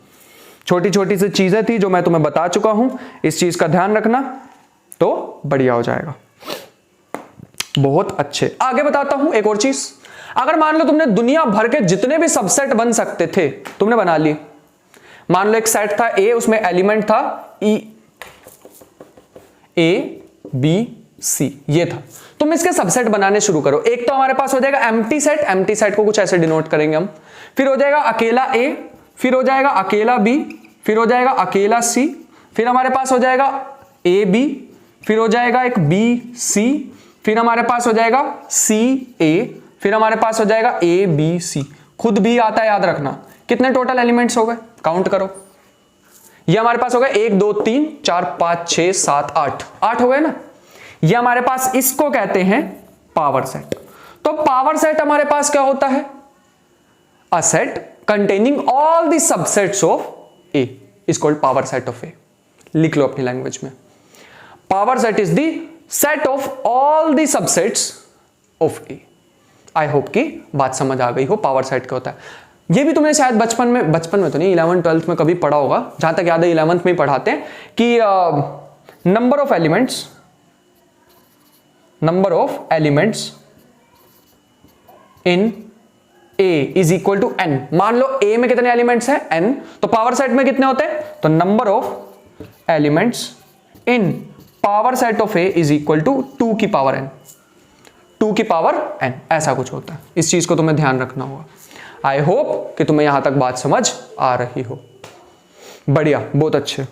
A: छोटी छोटी सी चीजें थी जो मैं तुम्हें बता चुका हूं, इस चीज का ध्यान रखना तो बढ़िया हो जाएगा। बहुत अच्छे, आगे बताता हूं एक और चीज। अगर मान लो तुमने दुनिया भर के जितने भी सबसेट बन सकते थे तुमने बना लिए। मान लो एक सेट था A, उसमें एलिमेंट था A B C, ये था, तुम इसके सबसेट बनाने शुरू करो। एक तो हमारे पास हो जाएगा एम्प्टी सेट, एम्प्टी सेट को कुछ ऐसे डिनोट करेंगे हम, फिर हो जाएगा अकेला A, फिर हो जाएगा अकेला B, फिर हो जाएगा अकेला C, फिर हमारे पास हो जाएगा A B, फिर हो जाएगा एक B C, फिर हमारे पास हो जाएगा C A, फिर हमारे पास हो जाएगा A B C, खुद भी आता है, याद रखना। कितने टोटल एलिमेंट्स हो गए, काउंट करो, ये हमारे पास हो गए 1 2 3 4 5 6 7 8 हो गए ना। ये हमारे पास इसको कहते हैं पावर सेट। तो पावर सेट हमारे पास क्या होता है, a set containing all the subsets of A is called power set of A। लिख लो अपनी लैंग्वेज में, power set is the set of all the subsets of A। I hope कि बात समझ आ गई हो, पावर सेट क्या होता है। ये भी तुमने शायद बचपन में तो नहीं, 11th 12th में कभी पढ़ा होगा, जहां तक याद है 11th में ही पढ़ाते हैं कि number of elements in A is equal to n। मान लो A में कितने एलिमेंट्स हैं, n, तो पावर सेट में कितने होते हैं, तो number of elements in power set of A is equal to 2 की पावर n, 2 की पावर n, ऐसा कुछ होता है। इस चीज को तुम्हें ध्यान रखना होगा। आई होप कि तुम्हें यहां तक बात समझ आ रही हो। बढ़िया, बहुत अच्छे।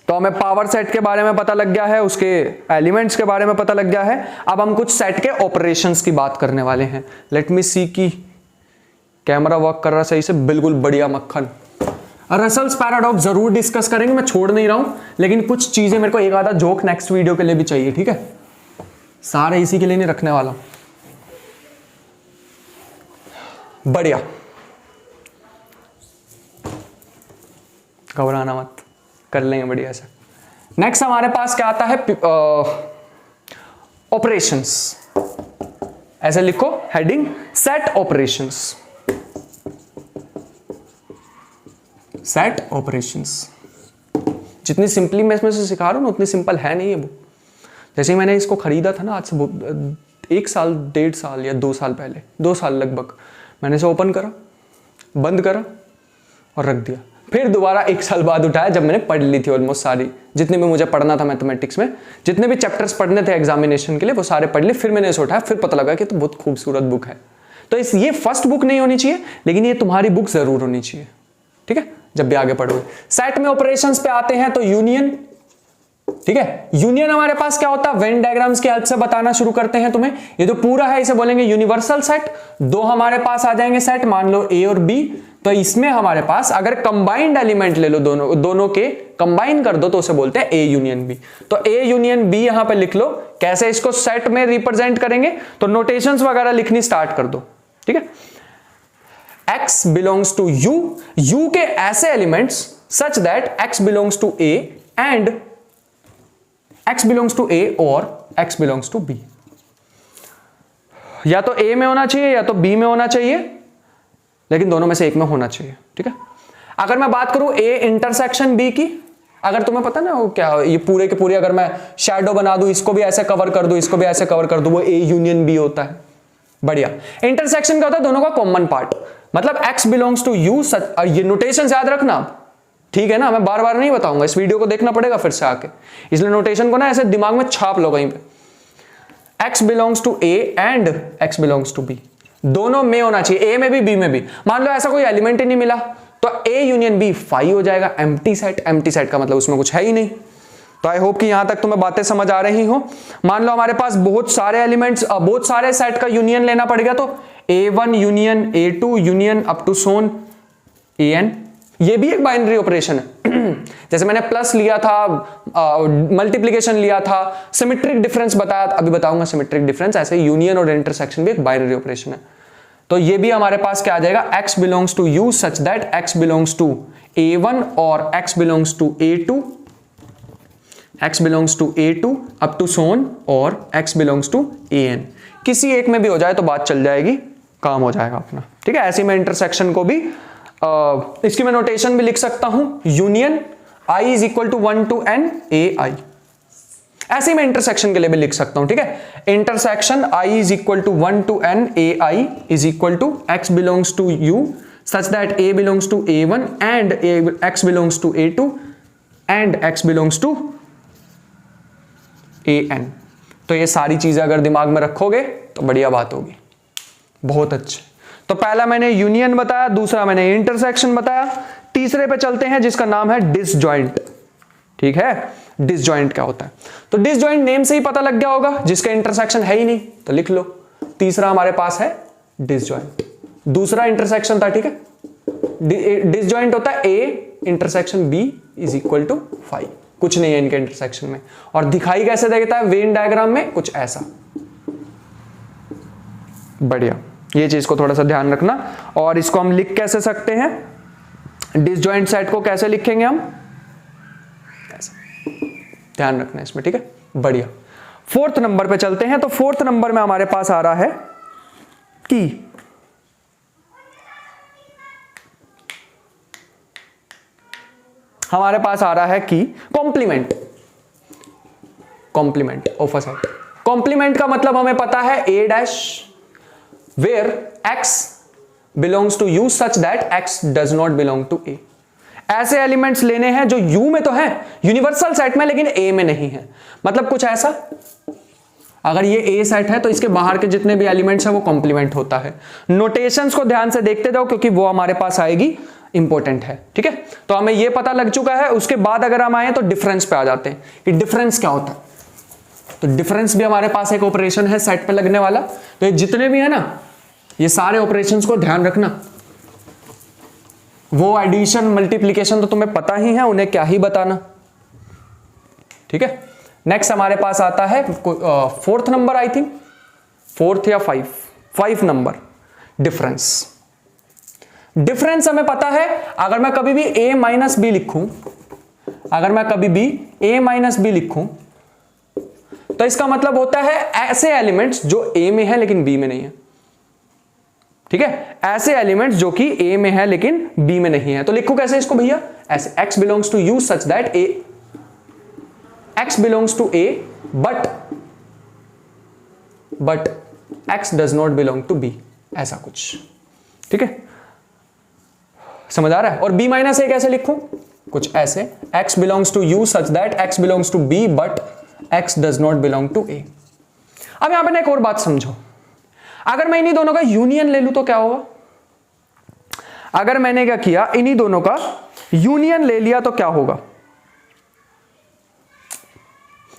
A: तो हमें पावर सेट के बारे में पता लग गया है, उसके एलिमेंट्स के बारे में पता लग गया है। अब हम कुछ सेट के ऑपरेशंस की बात करने वाले हैं। लेट मी सी की कैमरा वर्क कर रहा सही से, बिल्कुल बढ़िया मक्खन। रसल्स पैराडॉक्स जरूर डिस्कस करेंगे, मैं छोड़ नहीं रहा हूं, लेकिन कुछ चीजें मेरे को एक आधा जोक नेक्स्ट वीडियो के लिए भी चाहिए, ठीक है, सारे इसी के लिए नहीं रखने वाला। बढ़िया, घबराना मत, कर लेंगे बढ़िया से। नेक्स्ट हमारे पास क्या आता है, ऑपरेशंस। ऐसे लिखो heading, set operations. Set operations जितनी सिंपली मैं इसमें से सिखा रहा हूं ना, उतनी सिंपल है नहीं है वो। जैसे ही मैंने इसको खरीदा था ना, आज से 1 साल 1.5 साल या 2 साल पहले, 2 साल लगभग, मैंने इसे ओपन करा, बंद करा और रख दिया। फिर दोबारा 1 साल बाद उठाया, जब मैंने पढ़ ली थी ऑलमोस्ट सारी, जितने भी मुझे पढ़ना था मैथमेटिक्स में, जितने भी चैप्टर्स पढ़ने थे एग्जामिनेशन के लिए, वो सारे पढ़ लिए। फिर मैंने इसे उठाया, फिर पता लगा कि तो बहुत खूबसूरत बुक है। तो ये फर्स्ट बुक नहीं होनी चाहिए, लेकिन ये तुम्हारी बुक जरूर होनी चाहिए, ठीक है, जब भी आगे पढ़ोगे। सेट में ऑपरेशंस पे आते हैं तो यूनियन, ठीक है, यूनियन हमारे पास क्या होता है, वेन डायग्राम्स की हेल्प से बताना शुरू करते हैं तुम्हें। ये जो पूरा है इसे बोलेंगे यूनिवर्सल सेट। 2 हमारे पास आ जाएंगे सेट, मान लो A और B, तो इसमें हमारे पास अगर कंबाइंड एलिमेंट ले लो, दोनों के कंबाइन कर दो तो उसे बोलते हैं A यूनियन B। तो A यूनियन B यहां पे लिख लो। कैसे इसको सेट में रिप्रेजेंट करेंगे, तो नोटेशंस वगैरह लिखनी स्टार्ट कर दो, ठीक है। X बिलोंग्स टू U के ऐसे elements such that X belongs to A and X belongs to A और X बिलोंग्स टू B। या तो A में होना चाहिए या तो B में होना चाहिए, लेकिन दोनों में से एक में होना चाहिए, ठीक है। अगर मैं बात करूं ए इंटरसेक्शन बी की, अगर तुम्हें पता ना वो क्या, ये पूरे के पूरे अगर मैं शैडो बना दूं, इसको भी ऐसे कवर कर दूं, इसको भी ऐसे कवर कर दूं, वो ए यूनियन बी होता है। बढ़िया। इंटरसेक्शन क्या होता है? दोनों का कॉमन पार्ट, मतलब x बिलोंग्स टू यू, ये नोटेशन याद रखना, ठीक है ना, मैं बार बार नहीं बताऊंगा, इस वीडियो को देखना पड़ेगा फिर से आके, इसलिए नोटेशन को ना ऐसे दिमाग में छाप लो कहीं पे। x belongs to a and x belongs to b, दोनों में होना चाहिए, a में भी b में भी। मान लो ऐसा कोई एलिमेंट ही नहीं मिला तो a यूनियन b फाई हो जाएगा, एम्प्टी सेट। एम्प्टी सेट का मतलब उसमें कुछ है ही नहीं। तो आई होप कि यहां तक तुम्हें बातें समझ आ रही हो। मान लो हमारे पास बहुत सारे एलिमेंट्स, बहुत सारे सेट का यूनियन लेना पड़ेगा, तो a1 union a2 union up to सोन an, ये भी एक बाइनरी ऑपरेशन है। जैसे मैंने प्लस लिया था, मल्टीप्लिकेशन लिया था, सिमेट्रिक डिफरेंस बताया, अभी बताऊंगा सिमेट्रिक डिफरेंस, ऐसे यूनियन और इंटरसेक्शन भी एक बाइनरी ऑपरेशन है। तो ये भी हमारे पास क्या आ जाएगा, x belongs to u such that x belongs to a1 और x belongs to a2, x belongs to a2 up to सोन और x बिलोंग्स टू an। किसी एक में भी हो जाए तो बात चल जाएगी, काम हो जाएगा अपना, ठीक है। ऐसे में इंटरसेक्शन को भी इसकी मैं नोटेशन भी लिख सकता हूं, union i is equal to 1 to n a i, ऐसे ही मैं इंटरसेक्शन के लिए भी लिख सकता हूं, ठीक है। Intersection i is equal to 1 to n a i is equal to x belongs to u such that a belongs to a1 and x belongs to a2 and x belongs to an। तो ये सारी चीजें अगर दिमाग में रखोगे तो बढ़िया बात होगी, बहुत अच्छे। तो पहला मैंने यूनियन बताया, दूसरा मैंने इंटरसेक्शन बताया, तीसरे पे चलते हैं जिसका नाम है डिसजॉइंट, ठीक है। डिसजॉइंट क्या होता है? तो डिसजॉइंट नेम से ही पता लग गया होगा, जिसका इंटरसेक्शन है ही नहीं तो लिख लो। तीसरा हमारे पास है डिसजॉइंट, दूसरा इंटरसेक्शन था, ठीक है। डिसजॉइंट होता है a intersection b is equal to 5, कुछ नहीं है इनके इंटरसेक्शन में। और दिखाई कैसे देता है वेन डायग्राम में? कुछ ऐसा। बढ़िया, ये चीज को थोड़ा सा ध्यान रखना। और इसको हम लिख कैसे सकते हैं, डिसजॉइंट सेट को कैसे लिखेंगे हम, ऐसे ध्यान रखना इसमें, ठीक है। बढ़िया, फोर्थ नंबर पे चलते हैं। तो फोर्थ नंबर में हमारे पास आ रहा है की। हमारे पास आ रहा है की complement, complement of a set. Complement का मतलब हमें पता है a dash where x belongs to u such that x does not belong to a। ऐसे एलिमेंट्स लेने हैं जो u में तो है, यूनिवर्सल सेट में, लेकिन a में नहीं है। मतलब कुछ ऐसा, अगर ये a सेट है तो इसके बाहर के जितने भी एलिमेंट्स हैं वो कॉम्प्लीमेंट होता है। नोटेशंस को ध्यान से देखते जाओ क्योंकि वो हमारे पास आएगी, इंपॉर्टेंट है, ठीक है। तो हमें ये पता लग चुका है। उसके बाद अगर हम आए तो डिफरेंस पे आ जाते हैं कि डिफरेंस क्या होता है। तो डिफरेंस भी हमारे पास एक ऑपरेशन है सेट पे लगने वाला। तो ये जितने भी है ना, ये सारे ऑपरेशंस को ध्यान रखना। वो एडिशन मल्टीप्लिकेशन तो तुम्हें पता ही है, उन्हें क्या ही बताना, ठीक है। नेक्स्ट हमारे पास आता है fourth number, I think fourth या फाइव नंबर, डिफरेंस। डिफरेंस हमें पता है, अगर मैं कभी भी a माइनस बी लिखूं, अगर मैं कभी भी a माइनस बी लिखूं तो इसका मतलब होता है ऐसे एलिमेंट्स जो a में है लेकिन b में नहीं है, ठीक है। ऐसे एलिमेंट्स जो कि a में है लेकिन b में नहीं है। तो लिखूं कैसे इसको भैया, ऐसे x belongs to u such that a, x belongs to a but x does not belong to b, ऐसा कुछ, ठीक है। समझ आ रहा है। और b माइनस a कैसे लिखूं, कुछ ऐसे, x belongs to u such that x belongs to b but x does not belong to a। अब यहां पर एक और बात समझो, अगर मैं इन्हीं दोनों का यूनियन ले लूं तो क्या होगा। अगर मैंने क्या किया, इन्हीं दोनों का यूनियन ले लिया तो क्या होगा।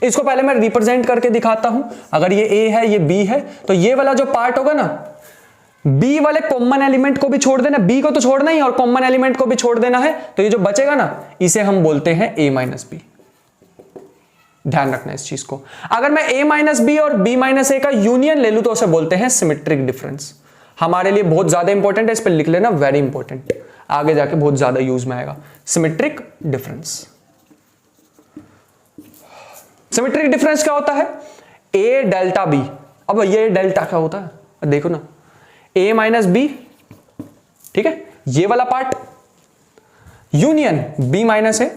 A: इसको पहले मैं रिप्रेजेंट करके दिखाता हूं। अगर ये a है, ये b है, तो ये वाला जो पार्ट होगा ना, b वाले कॉमन एलिमेंट को भी छोड़ देना, b को तो छोड़ना ही और कॉमन एलिमेंट को भी छोड़ देना है। तो ये जो बचेगा ना, इसे हम बोलते हैं a माइनस बी। ध्यान रखना इस चीज को। अगर मैं a माइनस बी और b माइनस ए का यूनियन ले लूं तो उसे बोलते हैं सिमेट्रिक डिफरेंस। हमारे लिए बहुत ज्यादा इंपॉर्टेंट है, इस पर लिख लेना, वेरी इंपॉर्टेंट, आगे जाके बहुत ज्यादा यूज में आएगा। सिमेट्रिक डिफरेंस, सिमेट्रिक डिफरेंस क्या होता है, a डेल्टा b। अब ये डेल्टा क्या होता है, देखो ना, a माइनस बी, ठीक है, ये वाला पार्ट यूनियन बी माइनस ए,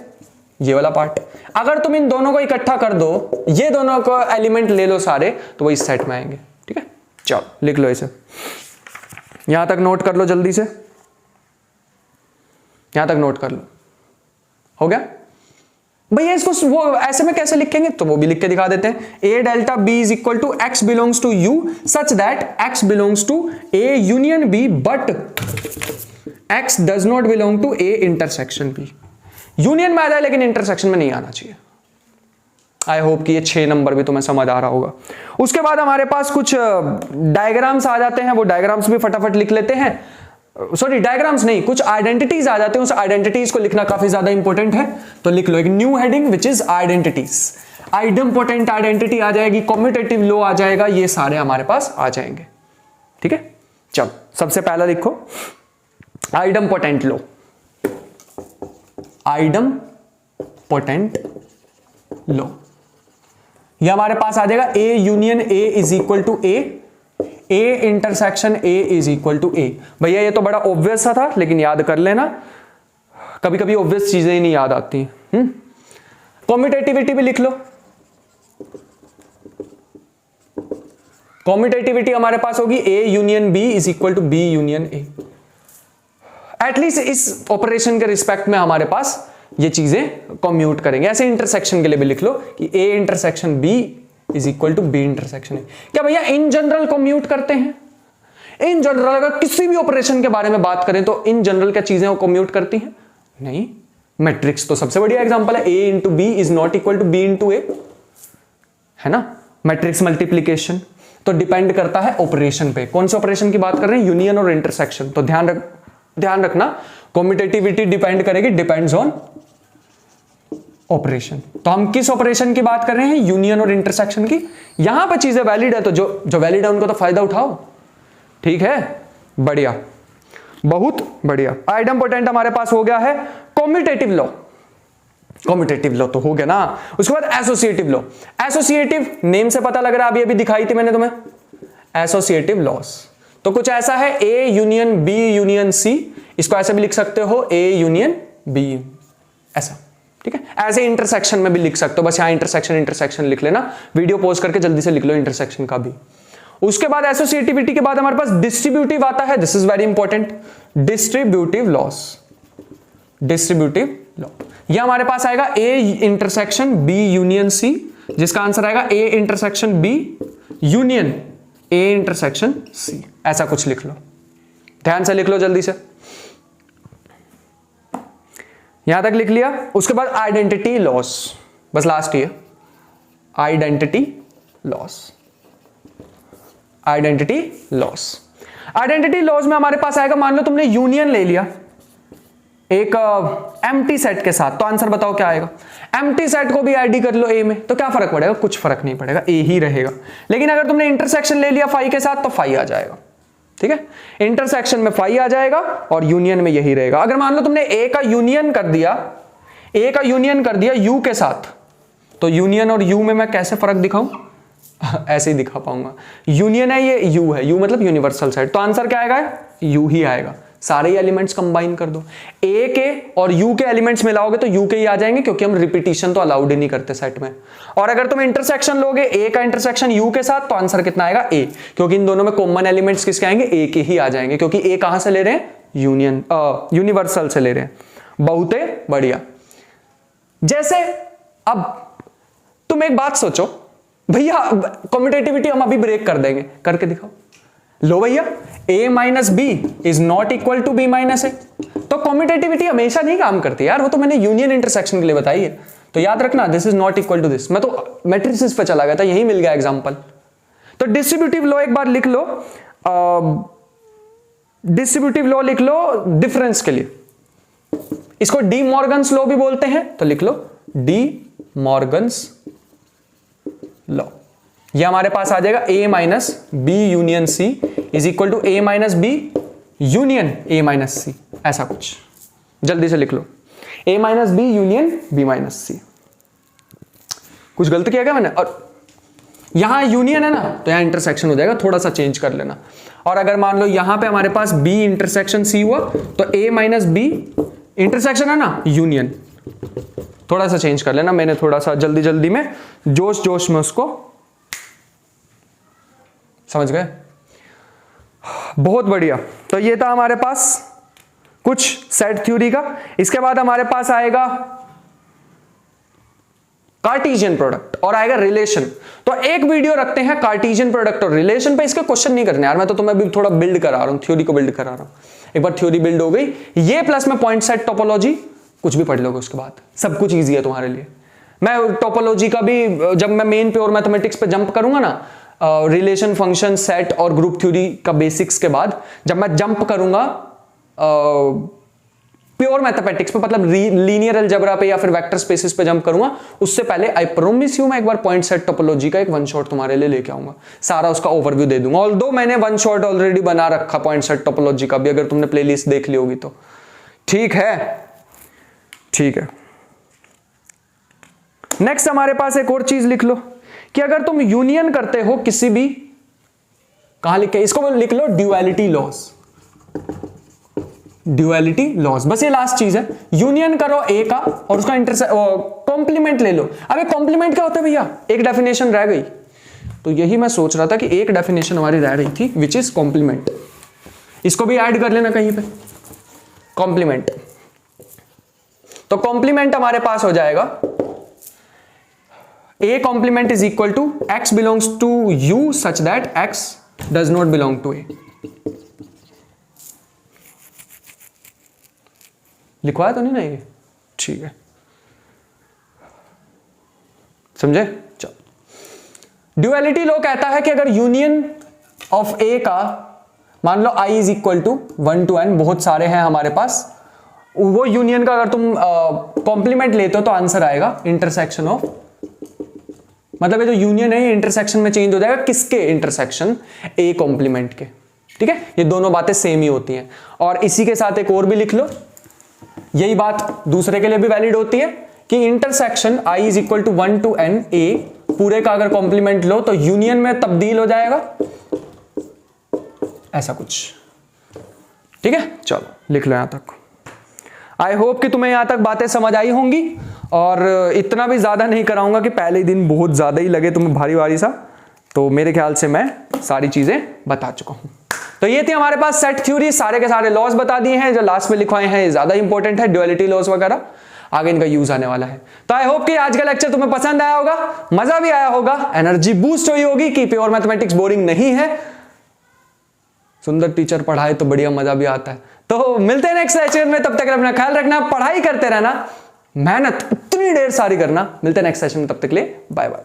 A: ये वाला पार्ट। अगर तुम इन दोनों को इकट्ठा कर दो, ये दोनों को एलिमेंट ले लो सारे, तो वो इस सेट में आएंगे। ठीक है, चलो लिख लो इसे, यहां तक नोट कर लो जल्दी से, यहां तक नोट कर लो। हो गया भैया? इसको वो ऐसे में कैसे लिखेंगे, तो वो भी लिख के दिखा देते हैं। A delta B is equal to x belongs to U such that x belongs to A union B but x does not belong to A intersection B. Union में आ जाए लेकिन इंटरसेक्शन में नहीं आना चाहिए। आई होप कि ये 6 नंबर भी तुम्हें समझ आ रहा होगा। उसके बाद हमारे पास कुछ डायग्राम्स आ जाते हैं, वो डायग्राम्स भी फटाफट लिख लेते हैं। सॉरी डायग्राम्स नहीं, कुछ आइडेंटिटीज आ जाते हैं, उस आइडेंटिटीज को लिखना काफी ज्यादा इंपॉर्टेंट है। तो लिख लो एक new heading which is identities. Idempotent identity आ जाएगी, कम्यूटेटिव लॉ आ जाएगा, ये सारे हमारे पास आ जाएंगे। ठीक है, चलो सबसे पहला लिखो आइडम्पोटेंट लॉ। आइडम्पोटेंट लॉ ये हमारे पास आ जाएगा A union A is equal to A, A intersection A is equal to A. भैया ये तो बड़ा ऑब्वियस सा था, लेकिन याद कर लेना, कभी कभी ऑब्वियस चीजें ही नहीं याद आती। कॉम्यूटेटिविटी भी लिख लो। कॉम्यूटेटिविटी हमारे पास होगी A union B is equal to B union A. At least इस ऑपरेशन के रिस्पेक्ट में हमारे पास ये चीजें कम्यूट करेंगे। ऐसे इंटरसेक्शन के लिए भी लिख लो कि A intersection B is equal to B intersection A. क्या भैया इन जनरल कम्यूट करते हैं? इन जनरल अगर किसी भी ऑपरेशन के बारे में बात करें तो इन जनरल क्या चीजें कम्यूट करती हैं? नहीं। मैट्रिक्स तो सबसे बढ़िया एग्जांपल है, A into B is not equal to B into A, है ना। मैट्रिक्स मल्टीप्लीकेशन तो डिपेंड करता है ऑपरेशन पे। कौन से ऑपरेशन की बात कर रहे हैं? यूनियन और इंटरसेक्शन। तो ध्यान रखना, कम्यूटेटिविटी डिपेंड करेगी, डिपेंड्स ऑन ऑपरेशन। तो हम किस ऑपरेशन की बात कर रहे हैं? यूनियन और इंटरसेक्शन की। यहां पर चीजें वैलिड है तो जो वैलिड है उनको तो फायदा उठाओ। ठीक है, बढ़िया, बहुत बढ़िया। आइडम्पोटेंट हमारे पास हो गया है। कम्यूटेटिव लॉ, कम्यूटेटिव लॉ तो हो गया ना। उसके बाद एसोसिएटिव लॉ। एसोसिएटिव नेम से पता लग रहा है, अभी दिखाई थी मैंने तुम्हें एसोसिएटिव लॉस। तो कुछ ऐसा है, A union B union C, इसको ऐसे भी लिख सकते हो ए यूनियन बी, ऐसा। ठीक है, ऐसे इंटरसेक्शन में भी लिख सकते हो, बस यहां इंटरसेक्शन लिख लेना। वीडियो पॉज करके जल्दी से लिख लो इंटरसेक्शन का भी। उसके बाद एसोसिएटिविटी के बाद हमारे पास डिस्ट्रीब्यूटिव आता है। This is very important, distributive laws. Distributive law ये हमारे पास आएगा A intersection B union C, जिसका आंसर आएगा A intersection B union A intersection C. ऐसा कुछ लिख लो, ध्यान से लिख लो जल्दी से। यहां तक लिख लिया। उसके बाद आइडेंटिटी लॉस, बस लास्ट ये identity loss. Identity loss, identity loss में हमारे पास आएगा, मान लो तुमने यूनियन ले लिया एक एम्प्टी सेट के साथ, तो आंसर बताओ क्या आएगा? एम्प्टी सेट को भी आईडी कर लो ए में, तो क्या फर्क पड़ेगा? कुछ फर्क नहीं पड़ेगा, ए ही रहेगा। लेकिन अगर तुमने इंटरसेक्शन ले लिया फाई के साथ तो फाई आ जाएगा। ठीक है, इंटरसेक्शन में फाई आ जाएगा और यूनियन में यही रहेगा। अगर मान लो तुमने ए का यूनियन कर दिया, ए का यूनियन कर दिया यू के साथ, तो यूनियन और यू में मैं कैसे फर्क दिखाऊं? ऐसे ही दिखा पाऊंगा। यूनियन है, ये यू है, यू मतलब यूनिवर्सल सेट, तो आंसर क्या आएगा? यू ही आएगा। सारे एलिमेंट्स कंबाइन कर दो, ए के और यू के एलिमेंट्स मिलाओगे तो यू के ही आ जाएंगे, क्योंकि हम रिपीटिशन तो अलाउड ही नहीं करते सेट में। और अगर तुम इंटरसेक्शन लोगे ए का इंटरसेक्शन यू के साथ, तो आंसर कितना आएगा? ए, क्योंकि इन दोनों में कॉमन एलिमेंट्स किसके आएंगे? ए के ही आ जाएंगे, क्योंकि ए कहां से ले रहे हैं? यूनियन यूनिवर्सल से ले रहे हैं। बहुते बढ़िया। जैसे अब तुम एक बात सोचो, भैया कम्यूटेटिविटी हम अभी ब्रेक कर देंगे, करके दिखाओ। लो भैया, a minus B is not equal to B minus A. तो कम्यूटेटिविटी हमेशा नहीं काम करती यार, वो तो मैंने यूनियन इंटरसेक्शन के लिए बताई है। तो याद रखना, this is not equal to this. मैं तो मैट्रिसेस पे चला गया था, यही मिल गया एग्जांपल। तो डिस्ट्रीब्यूटिव लॉ एक बार लिख लो, डिस्ट्रीब्यूटिव लॉ लिख लो डिफरेंस के लिए। इसको डी मॉर्गन्स लॉ भी बोलते हैं, तो लिख लो डी मॉर्गन्स लॉ। ये हमारे पास आ जाएगा a minus B union C is equal to a minus B union a minus C. ऐसा कुछ जल्दी से लिख लो, a minus B union b minus C. कुछ गलत किया क्या मैंने? और यहां यूनियन है ना, तो यहां इंटरसेक्शन हो जाएगा, थोड़ा सा चेंज कर लेना। और अगर मान लो यहां पे हमारे पास b इंटरसेक्शन c हुआ, तो a माइनस बी इंटरसेक्शन है ना, यूनियन। थोड़ा सा चेंज कर लेना, मैंने थोड़ा सा जल्दी जल्दी में जोश जोश में उसको, समझ गए? बहुत बढ़िया। तो ये था हमारे पास कुछ सेट थ्योरी का। इसके बाद हमारे पास आएगा कार्टेशियन प्रोडक्ट और आएगा रिलेशन। तो एक वीडियो रखते हैं कार्टेशियन प्रोडक्ट और रिलेशन पे। इसके क्वेश्चन नहीं करने यार, मैं तो तुम्हें अभी थोड़ा बिल्ड करा रहा हूं, थ्योरी को बिल्ड करा रहा हूं। एक बार थ्योरी बिल्ड हो गई ये, प्लस में पॉइंट सेट टोपोलॉजी कुछ भी पढ़ लोगे उसके बाद, सब कुछ ईजी है तुम्हारे लिए। मैं टोपोलॉजी का भी जब मैं मेन प्योर मैथमेटिक्स पे जंप करूंगा ना, रिलेशन, फंक्शन, सेट और ग्रुप थ्योरी का बेसिक्स के बाद जब मैं जंप करूंगा प्योर मैथमेटिक्स पे, मतलब लीनियर अलजेब्रा पे या फिर वेक्टर स्पेसिस पे जंप करूंगा, उससे पहले आई प्रॉमिस यू मैं एक बार पॉइंट सेट टोपोलॉजी का एक वन शॉट तुम्हारे लिए लेके आऊंगा, सारा उसका ओवरव्यू दे दूंगा। ऑल्दो मैंने वन शॉट ऑलरेडी बना रखा पॉइंट सेट टोपोलॉजी का भी, अगर तुमने प्लेलिस्ट देख ली होगी तो। ठीक है, ठीक है। नेक्स्ट हमारे पास एक और चीज लिख लो कि अगर तुम यूनियन करते हो किसी भी, कहां लिखे, इसको लिख लो ड्यूअलिटी लॉस। ड्यूअलिटी लॉस, बस ये लास्ट चीज है। यूनियन करो ए का और उसका कॉम्प्लीमेंट ले लो। अबे कॉम्प्लीमेंट क्या होता है भैया, एक डेफिनेशन रह गई। तो यही मैं सोच रहा था कि एक डेफिनेशन हमारी रह रही थी विच इज कॉम्प्लीमेंट, इसको भी ऐड कर लेना कहीं पे, कॉम्प्लीमेंट। तो कॉम्प्लीमेंट हमारे पास हो जाएगा A complement is equal to x belongs to U such that x does not belong to A. लिखवाया तो नहीं ना ये? ठीक है, समझे? चलो, ड्यूअलिटी लॉ कहता है कि अगर यूनियन ऑफ A का, मान लो I is equal to 1 to n, बहुत सारे हैं हमारे पास, वो यूनियन का अगर तुम कॉम्प्लीमेंट लेते हो तो आंसर आएगा इंटरसेक्शन ऑफ, मतलब ये जो यूनियन है ये इंटरसेक्शन में चेंज हो जाएगा, किसके? इंटरसेक्शन ए कॉम्प्लीमेंट के। ठीक है, ये दोनों बातें सेम ही होती हैं। और इसी के साथ एक और भी लिख लो, यही बात दूसरे के लिए भी वैलिड होती है कि intersection I is equal to 1 to n A पूरे का अगर कॉम्प्लीमेंट लो तो यूनियन में तब्दील हो जाएगा, ऐसा कुछ। ठीक है, चलो लिख लो यहां तक। आई होप कि तुम्हें यहां तक बातें समझ आई होंगी, और इतना भी ज्यादा नहीं कराऊंगा कि पहले ही दिन बहुत ज्यादा ही लगे तुम्हें भारी भारी सा। तो मेरे ख्याल से मैं सारी चीजें बता चुका हूं। तो ये थी हमारे पास सेट थ्योरी, सारे के सारे लॉस बता दिए हैं। जो लास्ट में लिखवाए हैं ये ज्यादा इंपॉर्टेंट है, ड्यूअलिटी लॉस वगैरह, आगे इनका यूज आने वाला है। तो आई होप कि आज का लेक्चर तुम्हें पसंद आया होगा, मजा भी आया होगा, एनर्जी बूस्ट हुई होगी कि प्योर मैथमेटिक्स बोरिंग नहीं है, सुंदर टीचर पढ़ाए तो बढ़िया मजा भी आता है। तो मिलते हैं नेक्स्ट लेक्चर में, तब तक अपना ख्याल रखना, पढ़ाई करते रहना, मेहनत इतनी ढेर सारी करना। मिलते हैं नेक्स्ट सेशन में, तब तक के लिए बाय बाय।